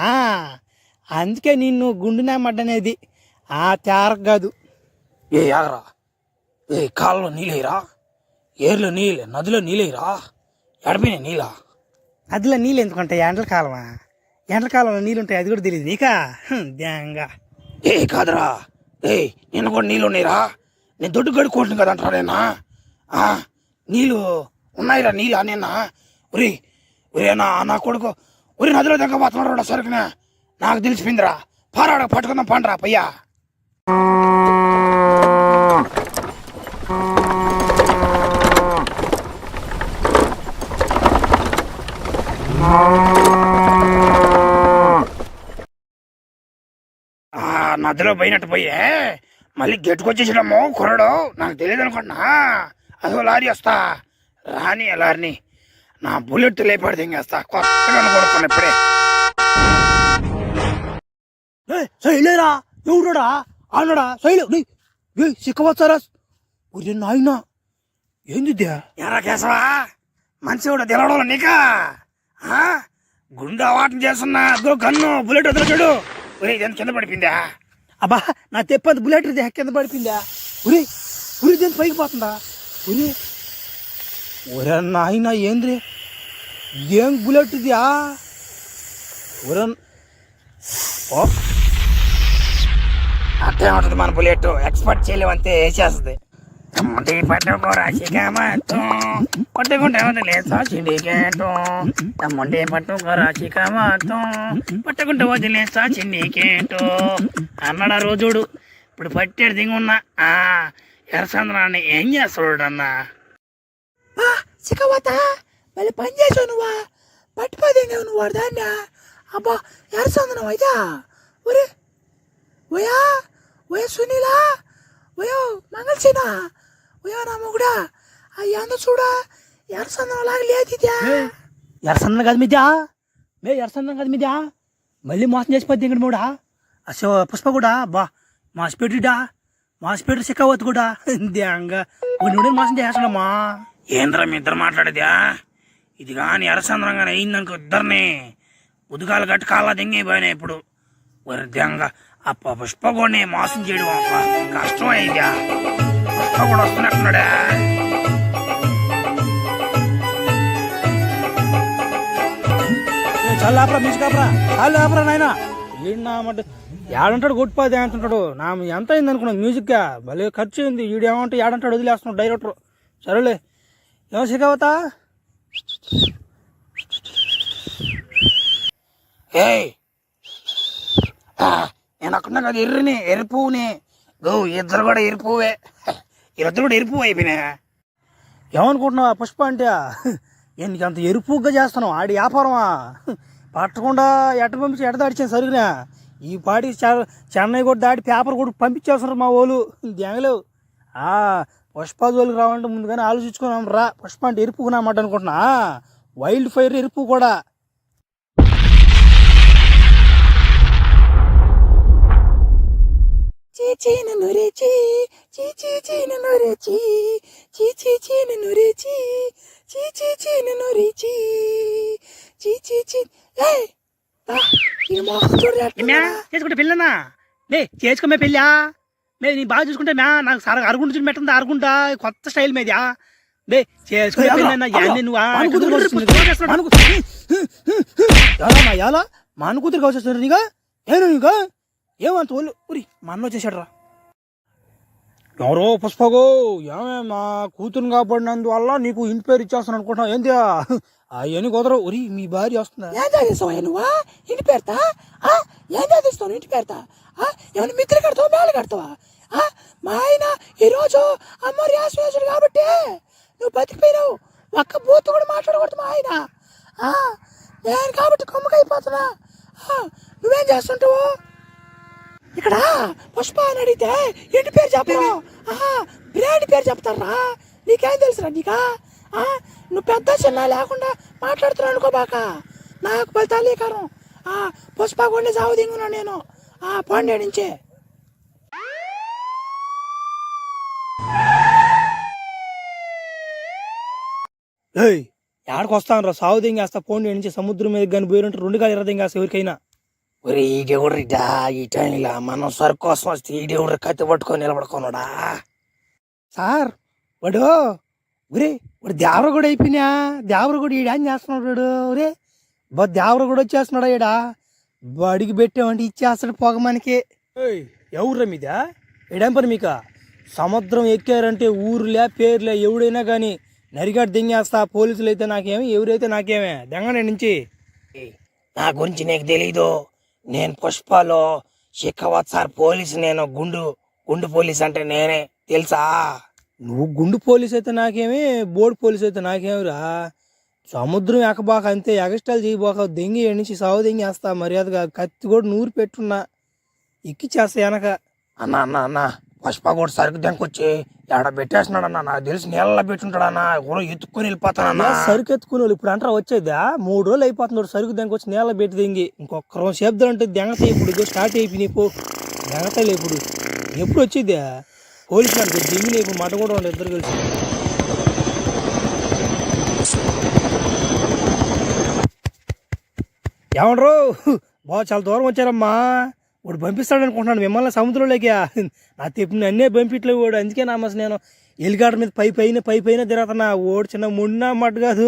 అందుకే నిన్ను గుండునా మడ్డనేది తేరకు కాదు. ఆగరా, కాళ్ళలో నీళ్ళేరా, ఏర్లో నీళ్ళు, నదిలో నీళ్ళేరా, ఎడపోయినా నీళ్ళ. నదిలో నీళ్ళు ఎందుకుంటాయి? ఎండలకాలమా? ఎండలకాలంలో నీళ్ళు ఉంటాయి, అది కూడా తెలియదు నీకా? ధ్యాంగా కాదురా, నిన్న కూడా నీళ్ళు ఉన్నాయిరా, నేను దొడ్డు గడుకుంటున్నాను కదా అంటారా? నేనా నీళ్ళు ఉన్నాయిరా, నీళ్ళు నేనా? ఒరే నా కొడుకు నదిలో దగ్గర పోతున్నాడు సరుకునే, నాకు తెలిసిపోయిందిరా. పారాడ పట్టుకుందాం పండరా పయ్యా. నదిలో పోయినట్టు పోయే మళ్ళీ గెట్టుకొచ్చేసాడమ్మో కుర్రాడు, నాకు తెలియదు అనుకున్నా. అదో లారీ వస్తా రాని లారీని నా బుల్లెట్ లేపాడు దింగేస్తా. కొత్తగా కొడుకున్నా ఇప్పుడే. శైలేరా ఎవరుడా అన్నాడా? శైలు సిక్కవచ్చారా? నాయన ఏంది ఎరా కేశవా, మంచి కూడా తెలవడం నీకా? గుండె అవాటం చేస్తున్నా, అదో గన్ను బుల్లెట్ వదిలేడు. కింద పడిపోయిందా? అబ్బా నా తెప్పంత బుల్లెట్ ఇది కింద పడిపోయిందా ఉరి ఉరి దేని పైకి పోతుందా ఉరి ఒరే నాయన ఏంద్రీ ఏం బుల్లెట్ ఇదియా ఒరే అట్టే ఉంటుంది మన బుల్లెట్ ఎక్స్పర్ట్ చేయలేమంతే వేసేస్తుంది పట్టుకుంటే వదిలేసా సిండికేటు తమ్ముంటే పట్టుకోరా చికమాతో పట్టుకుంటే వదిలేసా సిండికేటు అన్నాడు ఆ రోజుడు. ఇప్పుడు పట్టాడు దిగున్నా ఎర్రచంద్రాన్ని ఏం చేస్తాడు అన్న చిక్కవత మళ్ళీ పని చేసావు నువ్వా పట్టిపోదేంగా నువ్వు వాడు దాన్ని అబ్బా ఎర్రచందనం అయితే ఒరే ఓయా ఓయా సునీలా ఓయో మంగళసేనా ఓయో నా మొగుడా అయ్యాందో చూడా ఎర్రచందనం లాగా లేదు ఇదే ఎర్రచందనం కాదు మీదా ఎర్రచందనం కాదు మీదా మళ్ళీ మోసం చేసిపోద్ది ఇంకటి మూడా అసో పుష్ప కూడా బా మాసిపెట్టిడా మాసిపెట్టి చిక్కవద్దు కూడా దేంగా నువ్వు మోసం చేస్తాడమ్మా. ఏంద్రా మీ ఇద్దరు మాట్లాడేదా ఇది కానీ ఎర్రచంద్రం కానీ అయిందనుకో ఇద్దరిని ఉదుగాలు కట్టి కాళ్ళ దింగిపోయినాయి. ఇప్పుడు వరిద్యంగా అప్ప పుష్పగోడిని మోసం చేయడం అప్ప కష్టం అయిందా. పుష్ప కూడా వస్తున్నట్టున్నాడా చాలా ఆపరా మ్యూజిక్ ఆపరా చాలా ఆపరా నాయన ఏడన్నమాట ఏడంటాడు కొట్టిపోతే అంటుంటాడు నా ఎంత అయింది అనుకున్నావు మ్యూజిక్ భలే ఖర్చు అయింది వీడు ఏమంటే ఏడంటాడు వదిలేస్తున్నాడు డైరెక్టర్. సరేలే ఏమో శిఖావతా నేను అక్కడ కదా ఎర్రి పువ్వుని గో ఇద్దరు కూడా ఎర్రి పువ్వే ఇద్దరు కూడా ఎరుపు అయిపోయినా. ఏమనుకుంటున్నావా పుష్ప అంటే నీకు అంత ఎరుపుగా చేస్తున్నావు ఆడి వ్యాపారమా పట్టకుండా ఎట్ట పంపించి ఎట్ట దాడిచాను సరిగినా ఈ పాటి చెన్నై కూడా దాటి పేపర్ కూడా పంపించేస్తున్నారు మా వాళ్ళు దిగలేవు. పుష్ప జోలికి రావాలంటే ముందుగానే ఆలోచించుకున్నాం రా. పుష్ప అంటే ఎరుపుకున్నామాట అనుకుంటున్నా వైల్డ్ ఫైర్ ఎరుపు కూడా. చీచీ నన్ను రేచి చీచీ నన్ను రేచి చీచీ నన్ను రేచి చీచీ నన్ను రేచి చీచీ చేసుకుంటే పెళ్ళనా నే చేసుకోమే పెళ్ళా మే నీ బాగా చూసుకుంటే మ్యా నాకు సార్ అరుగుంట చూసి పెట్టండి అరుగుంటా కొత్త స్టైల్ మీదా డే చేసుకునే పెళ్ళన్నా నువ్వు ఎలా మా అన్న కూతురు కావచ్చేస్తున్నారు నీగా ఏను నీగా ఏమంత వాళ్ళు ఉరి మా అన్న వచ్చేసాడు రా. ఎవరో పుష్పగో ఏమే మా కూతురు కాబడినందువల్ల నీకు ఇంటి పేరు ఇచ్చేస్తాను అనుకుంటున్నావు ఏంటి అవన్నీ కుదరవు. ఉరి మీ భార్య వస్తుందా ఏం చదివిస్తావా నువ్వా ఇంటి పేరుతా ఏం చదివిస్తావు ఇంటి పేరుతా ఏమైనా మిత్రి కడతావా మేళ కడతావా మా ఆయన ఈరోజు అమ్మవారి ఆశ్వేసుడు కాబట్టి నువ్వు బతికిపోయినావు ఒక్క బూత్ కూడా మాట్లాడకూడదు మా ఆయన నేను కాబట్టి కొమ్మకైపోతున్నా. నువ్వేం చేస్తుంటావు ఇక్కడ పుష్ప అని అడిగితే ఇంటి పేరు చెప్పరు బ్రాండ్ పేరు చెప్తారా నీకేం తెలుసురా నీకా నువ్వు పెద్ద చిన్న లేకుండా మాట్లాడుతున్నావు అనుకోబాక నాకు ఫలితాలు కారం పుష్ప కొన్ని సాగు దింగున్నా నేను పాండే నుంచే. ఏడకు వస్తాను రా సాగు దింగేస్తా పోండి నుంచి సముద్రం మీద కానీ పోయినట్టు 2 కాలు దింగేస్తా ఎవరికైనా. ఒరే ఈ దేవుడ్రిడా ఈ టైంలో మనం సరుకు కోసం వస్తే ఈ దేవుడు కత్తి పట్టుకొని నిలబడుకున్నాడా సార్ వాడు ఒరే వాడు దేవర కూడా అయిపోయినా దేవర కూడా ఈడ ఏం చేస్తున్నాడు వాడు ఒరే దేవర కూడా వచ్చేస్తున్నాడా ఈడ బడికి పెట్టామంటే ఇచ్చేస్తాడు పొగ మనకి. ఎవరురా మీద ఏడేం పని మీకు సముద్రం ఎక్కారంటే ఊరులే పేర్లే ఎవడైనా కానీ నరిగాడు దింగేస్తా. పోలీసులు అయితే నాకేమి ఎవరైతే నాకేమే దెంగనే నుంచి. నా గురించి నీకు తెలీదు నేను పుష్పలో శిఖవత్ సార్ పోలీసు నేను గుండు పోలీస్ అంటే నేనే తెలుసా. నువ్వు గుండు పోలీస్ అయితే నాకేమి బోర్డు పోలీస్ అయితే నాకేమిరా సముద్రం ఎక్కబాక అంతే ఎగస్టాల్ చేయబోక దెంగి నుంచి సాగు దెంగేస్తా మర్యాదగా కత్తి కూడా నూరు పెట్టున్నా ఎక్కిచ్చేస్తా వెనక. అన్న పుష్ప కూడా సరుకు దెంకొచ్చి ఎక్కడ పెట్టేస్తున్నాడన్నా నాకు తెలిసి నీళ్ళ పెట్టుంటాడన్నా ఎవరో ఎత్తుకొని వెళ్ళిపోతానన్నా. సరుకు ఎత్తుకుని వాళ్ళు ఇప్పుడు అంటారా వచ్చేదా 3 రోజులు అయిపోతున్నాడు సరుకు దెంకొచ్చి నీళ్ళ పెట్టి దెంగి ఇంకొక రోజు శబ్దం అంటే దెంగతాయి ఇప్పుడు స్టార్ట్ అయిపోయినాయి పో దెంగతాయి ఇప్పుడు ఎప్పుడు వచ్చేదా పోలీసులు అంటే దింగి ఇప్పుడు మాట కూడా ఉండే ఇద్దరు కలిసి. ఏమంటారు బాగా చాలా దూరం వచ్చారమ్మా వాడు పంపిస్తాడు అనుకుంటున్నాడు మిమ్మల్ని సముద్రంలోకి. నా తెప్పి అన్నే పంపిట్లేదు వాడు. అందుకే నా మసి నేను ఎలిగాటర్ మీద పై పైన తిరుగుతున్నా. ఓడు చిన్న ముండినా మట్ట కాదు,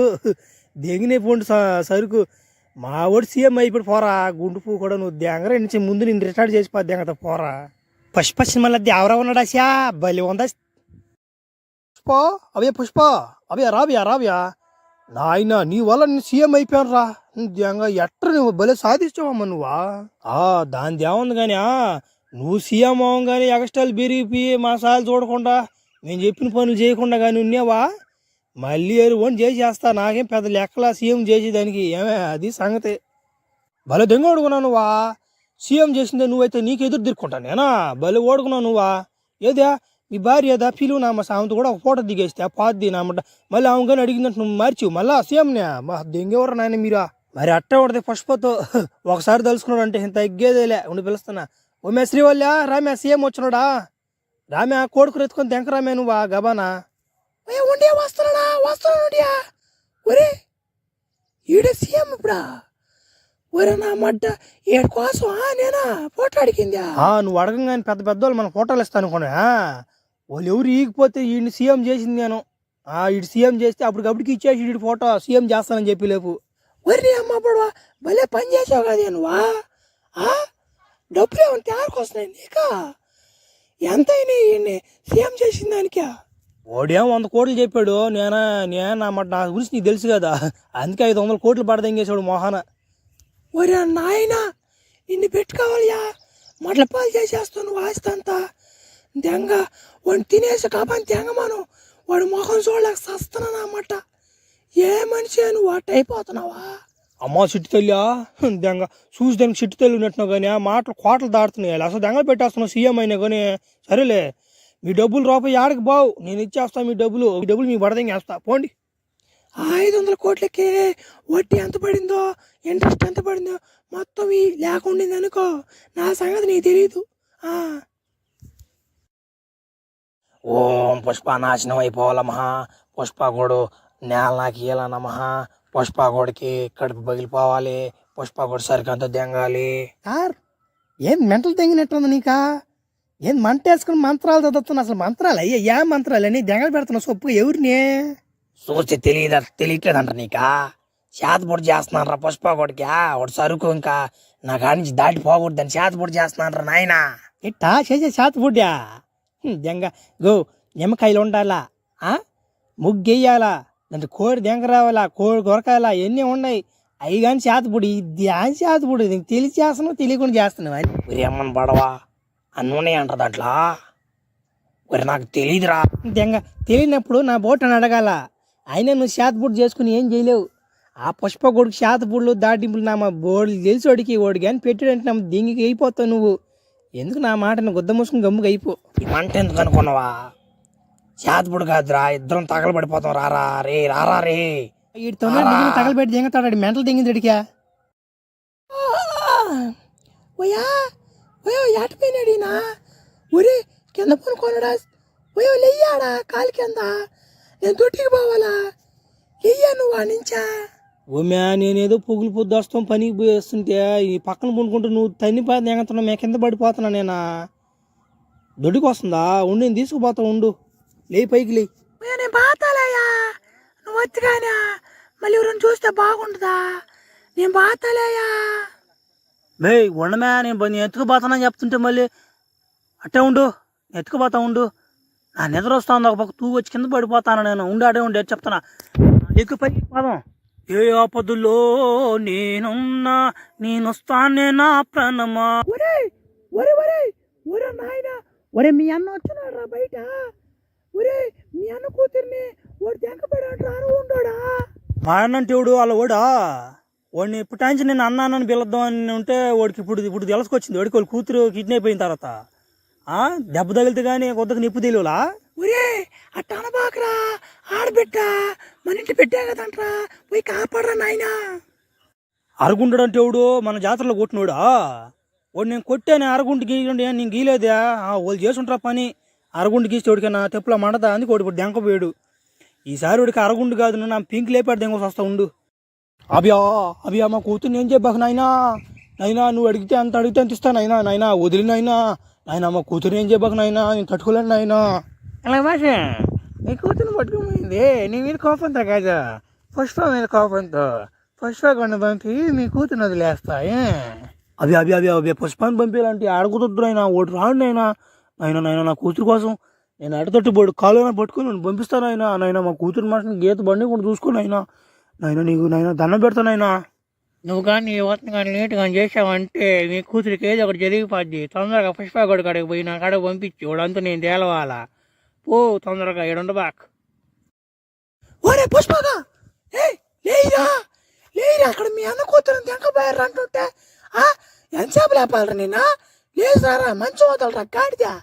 దెంగినే పోండి సరుకు. మా ఓడి సీఎం అయిపోయి పోరా. గుండు పువ్వు కూడా నువ్వు దెంగర నుంచి ముందు నేను రిటైర్ చేసి దెంగత పోరా. పుష్ప సినిమాలో దేవరా ఉన్నాడా సా బలి ఉందా. పుష్ప పుష్ప రావ్యా నాయన నీ వల్ల నేను సీఎం అయిపోయాను రా. దెంగ ఎట్ట నువ్వు భలే సాధించావమ్మా నువ్వా. దాని దేముంది కానీ నువ్వు సీఎం అవ్వం కానీ ఎక్స్ట్రాలు బెరిగిపోయి మా సార్లు చూడకుండా మేము చెప్పిన పనులు చేయకుండా కానీ ఉన్నావా, మళ్ళీ ఓన్ చేసేస్తా. నాకేం పెద్ద లెక్కలా సీఎం చేసేదానికి. ఏమే అది సంగతి. భలే దెంగ ఓడుకున్నావు నువ్వా. సీఎం చేసిందే నువ్వైతే నీకు ఎదురు తిరుక్కుంటాను నేనా. భలే ఓడుకున్నావు నువ్వా. ఏదా మీ భార్య ఏదా పిలువు నా మా ఆమెతో కూడా ఒక ఫోటో దిగేస్తే పాద్ది నామట. మళ్ళీ ఆమె కానీ అడిగిందంటే నువ్వు మార్చివు మళ్ళా సీఎంనే. మా దెంగెవరు నాయన మీరా. మరి అట్టే పడితే పుష్పతో ఒకసారి తలుసుకున్నాడు అంటే ఇంత తగ్గేదేలే. ఉండి పిలుస్తున్నా. ఓ శ్రీవల్య రామ్యా సీఎం వచ్చినాడా. రామ్యా కోడుకు ఎత్తుకొని దెంక రామ్యా నువ్వా గబానా. ఉండే వస్తున్నాడా ఒరే ఈడే సీఎం ఇప్పుడా. ఒరే నా మడ్డ ఏడు కోసం నేనా ఫోటో అడిగిందా. నువ్వు అడగంగానే పెద్ద పెద్దోళ్ళు మన ఫోటోలు ఇస్తాను అనుకున్నా. వాళ్ళు ఎవరు ఈగిపోతే వీడిని సీఎం చేసింది నేను. వీడు సీఎం చేస్తే అప్పటికప్పటికి ఇచ్చేసి వీడి ఫోటో సీఎం చేస్తానని చెప్పి లేపు. ఒరే అమ్మ పడవా భలే పని చేసావు కదా నువ్వా. డబ్బులు ఏమన్నా తయారుకు వస్తున్నాయి నీకా. ఎంత అయినా సీఎం చేసిన దానికా. ఓడేమో 100 కోట్లు చెప్పాడు. నేను నా గురించి నీకు తెలుసు కదా, అందుకే 500 కోట్లు పడదంగేసాడు మోహన. ఒరే నాయన నిన్ను పెట్టుకోవాలియా. మట్ల పాలు చేసేస్తాను వాయిస్తంతా దెంగ. వాడిని తినేసి కాబట్టి దెంగమాను వాడు మొహం చూడలేక సస్తున్నాను అన్నమాట. ఏ మనిషి నువ్వు అట్ట అయిపోతున్నావా. అమ్మ చిట్టు తల్లియా దెంగ చూసి దానికి చిట్టు తల్లి ఉన్నట్టున్నావు కానీ ఆ మాటలు కోటలు దాడుతున్నాయి. అసలు దెంగలు పెట్టేస్తున్నావు సీఎం అయినా కానీ. సరేలే మీ డబ్బులు రూపాయి ఆడకు బావు, నేను ఇచ్చేస్తా మీ డబ్బులు మీ పడదంగా వేస్తా పోండి. 500 కోట్లకి వడ్డీ ఎంత పడిందో ఇంట్రెస్ట్ ఎంత పడిందో మొత్తం లేకుండింది అనుకో, నా సంగతి నీకు తెలీదు. ఓం పుష్ప నాశనం అయిపోవాలమ్మా. పుష్పగోడు నేల నాకు ఇయ్యాలన్నమ్మా. పుష్పగోడికి కడుపు పగిలిపోవాలి. పుష్పగోడు సరికి అంతా దెంగాలి. సార్ ఏం మెంటల్ తెంగినట్టుంది నీకా. ఏం మంట వేసుకుని మంత్రాలు చదువుతున్నా. అసలు మంత్రాలు అయ్యా ఏ మంత్రాలు అని దెంగలు పెడుతున్నావు సొప్పు ఎవరిని చూస్తే తెలియట్లేదంట నీకా. చేతపొడి చేస్తున్నాను రా పుష్పగోడికి. వాడు సరుకు ఇంకా నా కాడి నుంచి దాటిపోకూడదని చేతపొడి చేస్తున్నాను రా నాయన. ఇట్టా చేసే చేతపొడ్డా దెంగ. గో నిమ్మకాయలు ఉండాలా, ముగ్గెయ్యాలా, దాంట్లో కోడి దెంగ రావాలా, కోడి కొరకాలా, ఎన్ని ఉన్నాయి అవి కానీ చేతపొడి. దాని చేతపొడి నీకు తెలిసి చేస్తున్నావు తెలియకుండా చేస్తున్నావు అని. ఒరి అమ్మని పడవా అన్నీ అంటారు దాంట్లో. ఒరి నాకు తెలియదురా దెంగ. తెలియనప్పుడు నా బోటని అడగాల. అయినా నువ్వు చేతపొడి చేసుకుని ఏం చేయలేవు. ఆ పుష్పగొడుకు చేతపొడులు దాటింపులు నా మా బోర్డు తెలిసి వాడికి వాడు కానీ పెట్టాడంటే నా దింగికి అయిపోతావు నువ్వు. ఎందుకు నా మాటను గుద్ద మూసుకుని గమ్ముగా అయిపో. ఈ మంట ఎందుకు అనుకున్నావా. చేతపొడి కాదురా, ఇద్దరం తగలబడిపోతాం. రారా రే వీటితో తగలబెట్టి దింగతాడు మెంటలు దింగింది ఇడికా. ఓయా ఓయో ఎటపోయినాడీనా. ఒరే కింద పనుకోనడా. ఓయో లెయ్యాడా కాలి కింద. నేను తొట్టికి పోవాలా. లెయ్యా నువ్వు వాడించా. ఓమ్యా నేనేదో పొగులు పొద్దు వస్తాం పనికి పోయేస్తుంటే ఈ పక్కన పండుకుంటూ నువ్వు తన్నిపోయి ఎగతున్నావు. మే కింద పడిపోతున్నా నేనా. దొడ్డికి వస్తుందా ఉండి నేను తీసుకుపోతా ఉండు. లే పైకి లే. నేను బాతాలయ్యా నువ్వు వచ్చిగానే మళ్ళీ ఎవరైనా చూస్తే బాగుంటుందా. నేను బాతాలయ్యా. మే ఉండమే నేను ఎత్తుకుపోతానని చెప్తుంటే మళ్ళీ అట్టే ఉండు. ఎత్తుకుపోతా ఉండు. నా నిద్ర వస్తుంది. ఒక పక్క తూ వచ్చి కింద పడిపోతాను నేను. ఉండు అడే ఉండి చెప్తున్నా. ఎక్కువ పైకి పోదాం. ఏ ఆపదుల్లో నేనున్నా నేనొస్తానే నా ప్రాణమా. ఒరే ఒరే ఒరే ఒరే నాయనా. ఒరే మీ అన్న వచ్చినాడు రా బయట. ఒరే మీ అన్న కూతుర్ని వాడు దెంకపడాడు ఉండోడా. మా అన్న అంటే వాడు వాళ్ళ ఓడా. వాడిని ఇప్పుడు టైంచి నేను అన్నానని పిలుద్దాం అని ఉంటే వాడికి ఇప్పుడు తెలుసుకొచ్చింది. వాడికి వాళ్ళ కూతురు కిడ్నాప్ అయిన తర్వాత దెబ్బ తగిలితే కానీ కొద్దిగా నిప్పు తెలియలా. ఒరే అట్ట అనబాకరా ఆడబిడ్డ మన ఇంటి పెట్టా కదంట్రా పోయి కాపాడరా నాయనా. అరుగుంటాడు అంటే వాడు మన జాతరలో కొట్టినోడా. వాడు నేను కొట్టాను అరగుంటి గీయకుండా నేను గీలేదా. వాళ్ళు చేసుంటారా పని. అరగుంటి గీస్తే వాడికన్నా తెప్పులా మండదా. అందుకు వాడు ఇప్పుడు దెంకపోయాడు. ఈసారి వాడికి అరగుండు కాదు నా పింక్ లేపాడు దెంగ వస్తా ఉండు. అభియా మా కూతుర్ని ఏం చెప్పాక నాయనా. నైనా నువ్వు అడిగితే అంత ఇస్తాను నాయనా వదిలినైనా నాయన మా కూతురు ఏం చెప్పక నాయనా నేను తట్టుకోలేను నాయనా. అలా భాష నీ కూతురు పట్టుకుపోయింది నీ మీద కోపంతో కాదు పుష్ప మీద కోపంతో పుష్ప కొండ పంపి మీ కూతురు వదిలేస్తా అవి అవి అవి అవి పుష్పాన్ని పంపించాలంటే ఆడకుదొద్దు అయినా ఒకటి రాండి అయినా నాయన నా కూతురు కోసం నేను అడతట్టు కాలు పట్టుకుని నేను పంపిస్తాను నాయన మా కూతురు మనసుని గీత బండి కూడా చూసుకుని నాయన నీకు నాయన దండం పెడతానైనా. నువ్వు కానీ యువతను కానీ లేట్గా చేసావంటే మీ కూతురికి ఏదో ఒకటి జరిగిపోద్ది. తొందరగా పుష్ప గొడ్డు కాడికి పోయి నా కాడకు పంపించి వాడంతా నేను తేలవాలా పో తొందరగా ఏడుండబాక్. ఓరే పుష్పగా లేరా లేరా అక్కడ మీ అన్న కూతురు తెంకపోయారు అంటుంటే ఎంతసేపు లేపాలరా నేనా లేసారా మంచి వదలరా గాడిదా.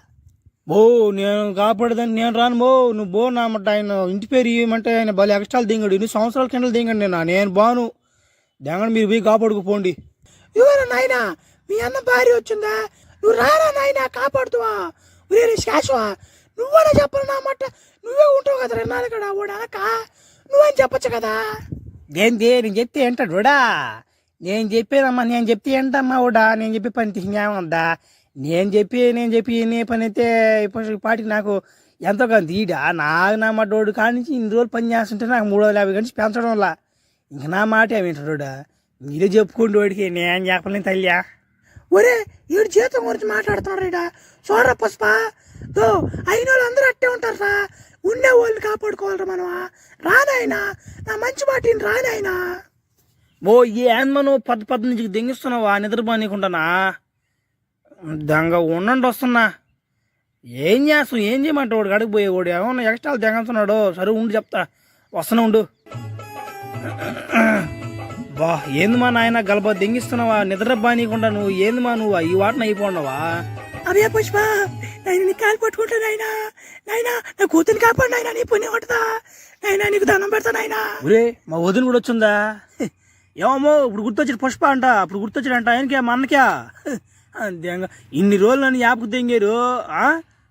ఓ నేను కాపాడదని నేను రాను బో నువ్వు బో నామట ఆయన ఇంటి పేరు ఇవ్వమంటే ఆయన భలే ఎక్స్ట్రాలు దింగడు ఇన్ని సంవత్సరాల కిందలు దింగండి నేను బాను దెంగండి మీరు పోయి కాపాడుకుపోండి. ఇవరా నాయనా మీ అన్న భార్య వచ్చిందా నువ్వు రారా నాయనా కాపాడుతావా వేరే శాశ్వా నువ్వనే చెప్పను నా మాట నువ్వే ఉంటావు కదా రెన్నాళ్ళు కూడా వాడు అనక నువ్వని చెప్పచ్చు కదా. ఏంటి నేను చెప్తే ఏంటాడుడా నేను చెప్పేదమ్మా నేను చెప్తే ఏంటమ్మా ఓడా నేను చెప్పే పని ఇంకేమద్దా నేను చెప్పి నీ పని అయితే ఇప్పుడు పాటికి నాకు ఎంతో కొంత ఈడా నాకు నా మాట వాడు కానించి ఇన్ని రోజులు పని చేస్తుంటే నాకు 350 గంటలు పెంచడం వల్ల ఇంక నా మాట ఏమింటాడా మీరే చెప్పుకోండి వాడికి నేను చెప్పలేను తల్లియా. ఒరే వీడు జీతం గురించి మాట్లాడుతున్నాడు ఇడా చూడరా పుష్ప అయిన వాళ్ళు అందరూ అట్టే ఉంటారా ఉండే వాళ్ళని కాపాడుకోవాలరా మనమా రానాయనా నా మంచి మాట రానాయనా. ఓ ఏందమ్మా నువ్వు పద్దు నుంచి దెంగిస్తున్నావా నిద్రపోనీకుంటానా దొంగ ఉండండి వస్తున్నా ఏం చేస్తావు ఏం చేయమంటావు వాడు గడికి పోయేవాడు ఏమన్నా ఎక్స్ట్రాలు తెగంతున్నాడు సరే ఉండు చెప్తా వస్తున్నా ఉండు. బా ఏంది మా నాయన గలబా దెంగిస్తున్నావా నిద్ర బానీకుండా నువ్వు ఏంది మా నువ్వు ఈ వాటన అయిపోండవా. అవే పుష్ప నాయన నీ కాలు పట్టుకుంటా నాయనా నాయనా నా కూతురిని కాపాడు నాయనా నీ పుణ్యం కొట్టదా నాయనా నీకు దండం పెడతా నాయనా. ఒరే మా వదిన కూడా వచ్చిందా ఏమో ఇప్పుడు గుర్తొచ్చాడు పుష్ప అంట అప్పుడు గుర్తొచ్చాడంట ఆయనకే మా అన్నకే అంతేగా ఇన్ని రోజులు నన్ను యాప్కు తెంగారు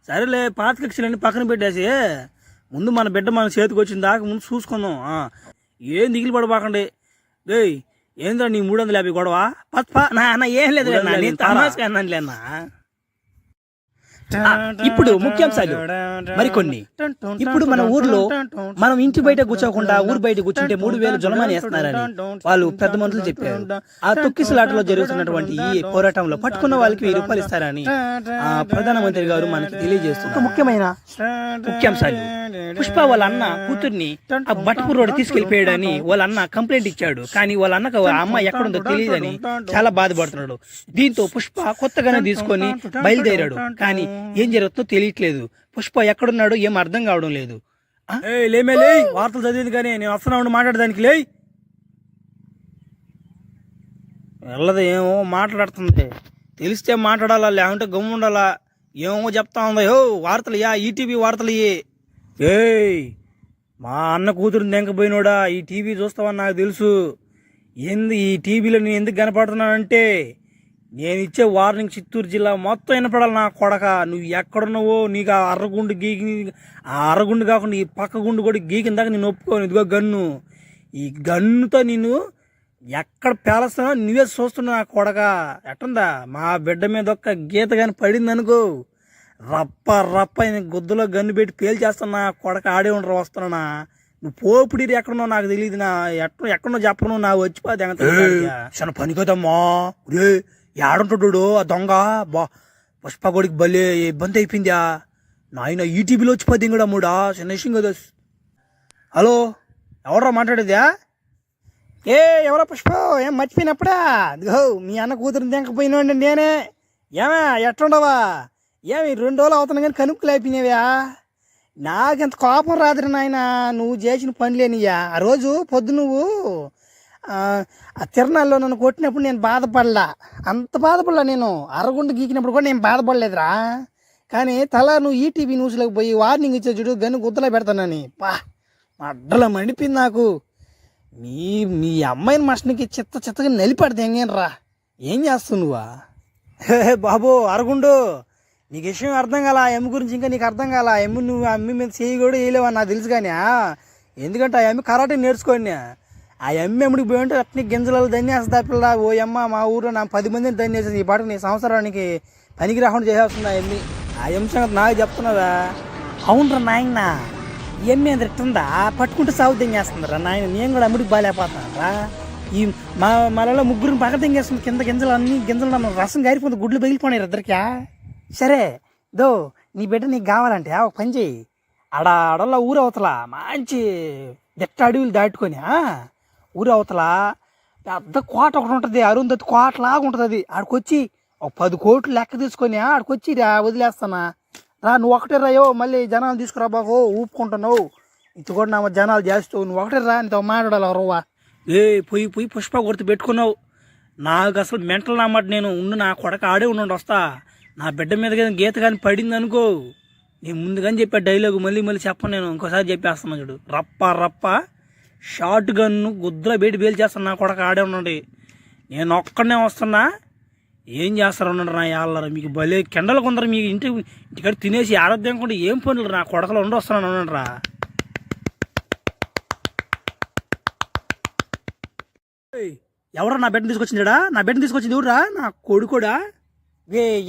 సరేలే పాత కక్షలన్నీ పక్కన పెట్టేసి ముందు మన బిడ్డ మన చేతికి వచ్చిన దాకా ముందు చూసుకుందాం ఏం దిగులు పడబాకండి. ఏయ్ ఏంద్రా నీ 350 గొడవ పత్ప నా ఏం లేదు నేను తమాషగా అన్నానులేనా. ఇప్పుడు ముఖ్యాంశాలు మరికొన్ని. ఇప్పుడు మన ఊర్లో మనం ఇంటి బయట కూర్చోకుండా ఊరు బయట కూర్చుంటే 3000 జొలమాని వేస్తున్నారని వాళ్ళు పెద్ద మనుషులు చెప్పారు. ఆ తొక్కిసలాటలో జరుగుతున్నటువంటి ఈ పోరాటంలో పట్టుకున్న వాళ్ళకి 1000 రూపాయలు ఇస్తారని ప్రధానమంత్రి గారు మనకి తెలియజేస్తున్నారు. ముఖ్యమైన ముఖ్యాంశాలు పుష్ప వాళ్ళ అన్న కూతుర్ని ఆ బట్పూర్ రోడ్ తీసుకెళ్లిపోయాడని వాళ్ళ అన్న కంప్లైంట్ ఇచ్చాడు. కానీ వాళ్ళ అన్నకు ఆ అమ్మాయి ఎక్కడుందో తెలియదని చాలా బాధపడుతున్నాడు. దీంతో పుష్ప కొత్తగానే తీసుకొని బయలుదేరాడు. కానీ ఏం జరుగుతుందో తెలియట్లేదు. పుష్ప ఎక్కడున్నాడో ఏం అర్థం కావడం లేదు. లేమే లే వార్తలు చదివింది కానీ నేను వస్తున్నా ఉండి మాట్లాడడానికి లే వెళ్ళదు ఏమో మాట్లాడుతుంది తెలిస్తే మాట్లాడాలా లేకుంటే గమ్ము ఉండాలా ఏమో చెప్తా ఉందా యో వార్తలు ఈటీవీ వార్తలు ఏయ్ మా అన్న కూతురుని దెంకపోయినోడా ఈ టీవీ చూస్తావని నాకు తెలుసు. ఏంది ఈ టీవీలో నేను ఎందుకు కనపడుతున్నానంటే నేను ఇచ్చే వార్నింగ్ చిత్తూరు జిల్లా మొత్తం వినపడాలి నా కొడక. నువ్వు ఎక్కడున్నావో నీకు ఆ అర్రగుండు గీకి ఆ అర్రగుండు కాకుండా ఈ పక్క గుండు కూడా గీకిన దాకా నేను ఒప్పుకోను. ఇదిగో గన్ను ఈ గన్నుతో నేను ఎక్కడ పేలస్తానో నువ్వే చూస్తున్నా నా కొడక. ఎట్టుందా మా బిడ్డ మీద ఒక్క గీత కానీ పడింది అనుకో రప్ప గుద్దలో గన్ను పెట్టి పేల్చేస్తున్నా కొడక ఆడే ఉండరు వస్తున్నా. నువ్వు పోపుడి ఎక్కడున్నావు నాకు తెలియదు. నా ఎక్కడో చెప్పను నా వచ్చిపోతే చిన్న పని కదమ్మా రే ఏడుంటాడు ఆ దొంగ పుష్ప కొడికి భలే ఇబ్బంది అయిపోయిందా నాయన ఈటీవీలో వచ్చిపోద్ది కూడా మూడా చిన్న విషయం కదా. హలో ఎవరో మాట్లాడేదా ఎవరో పుష్ప ఏం మర్చిపోయినప్పుడా మీ అన్న కూతురు తెంకపోయినండి నేనే ఏమే ఎట్లుండవా ఏమి 2 రోజులు అవుతున్నా కానీ కనుక్కులు అయిపోయినావా. నాకెంత కోపం రాదురా నాయన నువ్వు చేసిన పనులేనియా. ఆ రోజు పొద్దు నువ్వు ఆ తిరణాల్లో నన్ను కొట్టినప్పుడు నేను బాధపడలా అంత బాధపడలా. నేను అరగుండు గీకినప్పుడు కూడా నేను బాధపడలేదురా. కానీ నువ్వు ఈటీవీ న్యూస్లోకి పోయి వార్నింగ్ ఇచ్చే చూడు గన్ను గుద్దలో పెడతానని అడ్డలా మండిపోయింది నాకు. మీ అమ్మాయిని మస్ట్కి చిత్తగా నలిపడితే ఎంగేనరా ఏం చేస్తావు నువ్వా. బాబు అరగుండు నీకు విషయం అర్థం కాల ఎమ్మి గురించి ఇంకా నీకు అర్థం కాల నువ్వు అమ్మి మీద చేయి కూడా వేయలేవా నాకు తెలుసు. కానీ ఎందుకంటే ఆ అమ్మి కరాటే నేర్చుకోండి ఆ అమ్మి ఎమ్మడికి పోయి ఉంటే అట్నే గింజలలో దన్నేస్తా పిల్ల. ఓ అమ్మ మా ఊర్లో నా 10 మందిని దన్నేసేది. ఈ పాటకు నీ సంవత్సరానికి పనికి రాకుండా చేసేస్తుంది ఆ అమ్మి. ఆ అమ్మ సంగతి నాకు చెప్తున్నావా? అవునరా నాయన, ఈ అమ్మి ఎంత ఇట్టుందా పట్టుకుంటే సాగు దెంగేస్తుందిరా నాయన. నేను కూడా అమ్ముడికి బాగాలేకపోతున్నారా. ఈ మాలలో ముగ్గురిని పక్క దెంగేస్తుంది. కింద గింజలు అన్ని గింజలు రసం గారిపోతుంది, గుడ్లు పగిలిపోయినారు ఇద్దరికా. సరే దో నీ బిడ్డ నీకు కావాలంటే ఒక పని చెయ్యి. అడల్లా ఊరు అవతల మంచి దిట్ట అడవులు దాటుకొని ఊరు అవతల పెద్ద కోట ఒకటి ఉంటుంది, అరుంధతి కోటలాగా ఉంటుంది. అది ఆడికొచ్చి ఒక 10 కోట్లు లెక్క తీసుకొని ఆడికొచ్చి వదిలేస్తానా రా. నువ్వు ఒకటే రాయో, మళ్ళీ జనాలు తీసుకురా బాగో ఊపుకుంటున్నావు. ఇది కూడా నా జనాలు చేస్తావు. నువ్వు ఒకటే రా, ఇంత మాట్లాడాలి రవ్వా. పోయి పుష్ప గుర్తు పెట్టుకున్నావు. నాకు అసలు మెంటల్ నమ్మట. నేను ఉండు నా కొడక ఆడే ఉండి వస్తా. నా బిడ్డ మీద గీత కానీ పడింది అనుకో, నేను ముందుగాని చెప్పా డైలాగు, మళ్ళీ చెప్పను నేను. ఇంకోసారి చెప్పేస్తున్నా చూడు. రప్ప షార్ట్ గన్ను గుద్దులో బయట బేలు చేస్తాను. నా కొడక ఆడే ఉండండి. నేను ఒక్కడనే వస్తున్నా. ఏం చేస్తారు ఉండండి నా యాళ్ళరా. మీకు భలే కెండలు కొందరు మీ ఇంటికాడ తినేసి ఆరోగ్యం కూడా ఏం పనులు నా కొడకలో ఉండి వస్తున్నాను ఉండండి రా. ఎవరా నా బిడ్డను తీసుకొచ్చిందిడా? నా బిడ్డను తీసుకొచ్చింది ఎవరురా? నా కొడుకోడా?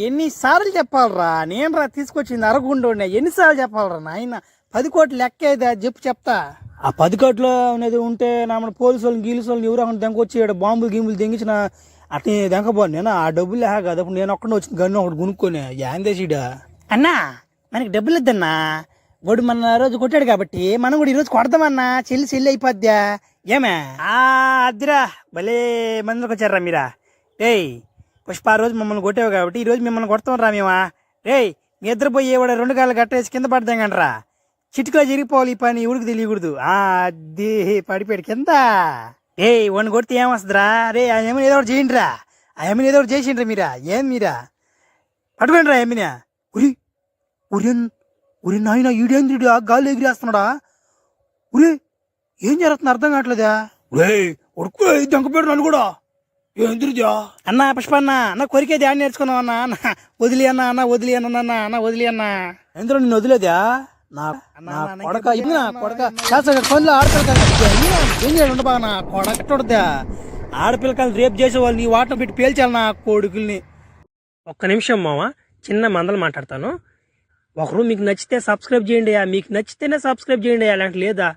ఎన్నిసార్లు చెప్పాలరా? నేను రా తీసుకొచ్చింది అరగుండు. ఎన్నిసార్లు చెప్పాలరా నాయన? 10 కోట్లు లెక్క అయితే చెప్తా. ఆ 10 కోట్లు అనేది ఉంటే నా మన పోలీసు వాళ్ళని గీలీసు వాళ్ళని ఎవరు దెంకొచ్చి బాంబులు గీంబులు దెంగించిన అట్నే దెంకపోను నేను. ఆ డబ్బులు లేక కదా అప్పుడు నేను ఒక్కడే వచ్చింది గన్ను ఒకటి కొనుక్కొని. ఏందేశీడా అన్నా, మనకి డబ్బులు ఇద్దన్నా. వాడు మన రోజు కొట్టాడు కాబట్టి మనం కూడా ఈరోజు కొడదామన్నా. చెల్లి అయిపోద్దా ఏమే? అద్దిరా భలే మందికి వచ్చారా మీరా. ఏయ్ పుష్ప, ఆ రోజు మమ్మల్ని కొట్టావు కాబట్టి ఈరోజు మిమ్మల్ని కొడతాం రా మేమా. రేయ్ మీ ఇద్దరు పోయేవాడు 2 కాళ్ళు కట్టేసి కింద పడదాం కంటరా. చిటికలో జరిగిపోవాలి ఈ పని, ఊరికి తెలియకూడదు. అది పడిపోయాడు కింద. వాడిని కొడితే ఏమొస్తుందిరా? రే ఆ ఏమైనా ఏదో ఒకటి చేయండి రా. ఆ ఏమైనా ఏదో ఒకటి చేసిండ్రా మీరా. ఏం మీరా పట్టుకోండి రా ఏమినా. ఉరి నాయన ఈడేంద్రుడు గాలి ఎగిరేస్తున్నాడా? ఉరి ఏం జరుగుతుంది అర్థం కావట్లేదా? ఉడుకు దెంకపోయాడు నన్ను కూడా. ఏంద్రుదా అన్న పుష్ప అన్న కొరికేది ఆడ నేర్చుకున్నావు అన్న. వదిలి అన్న వదిలి అన్న వదిలి అన్న. ఎందులో నిన్ను వదిలేదా? నా కొడక పనులు ఆడపిల్లకా నా కొడకదా. ఆడపిల్లకాయలు రేపు చేసేవాళ్ళు నీ వాటం పెట్టి పేల్చాలి నా కొడుకుల్ని. ఒక్క నిమిషం మామ, చిన్న మందలు మాట్లాడతాను. ఒకరు మీకు నచ్చితే సబ్స్క్రైబ్ చేయండి. మీకు నచ్చితేనే సబ్స్క్రైబ్ చేయండి, అలాంటి లేదా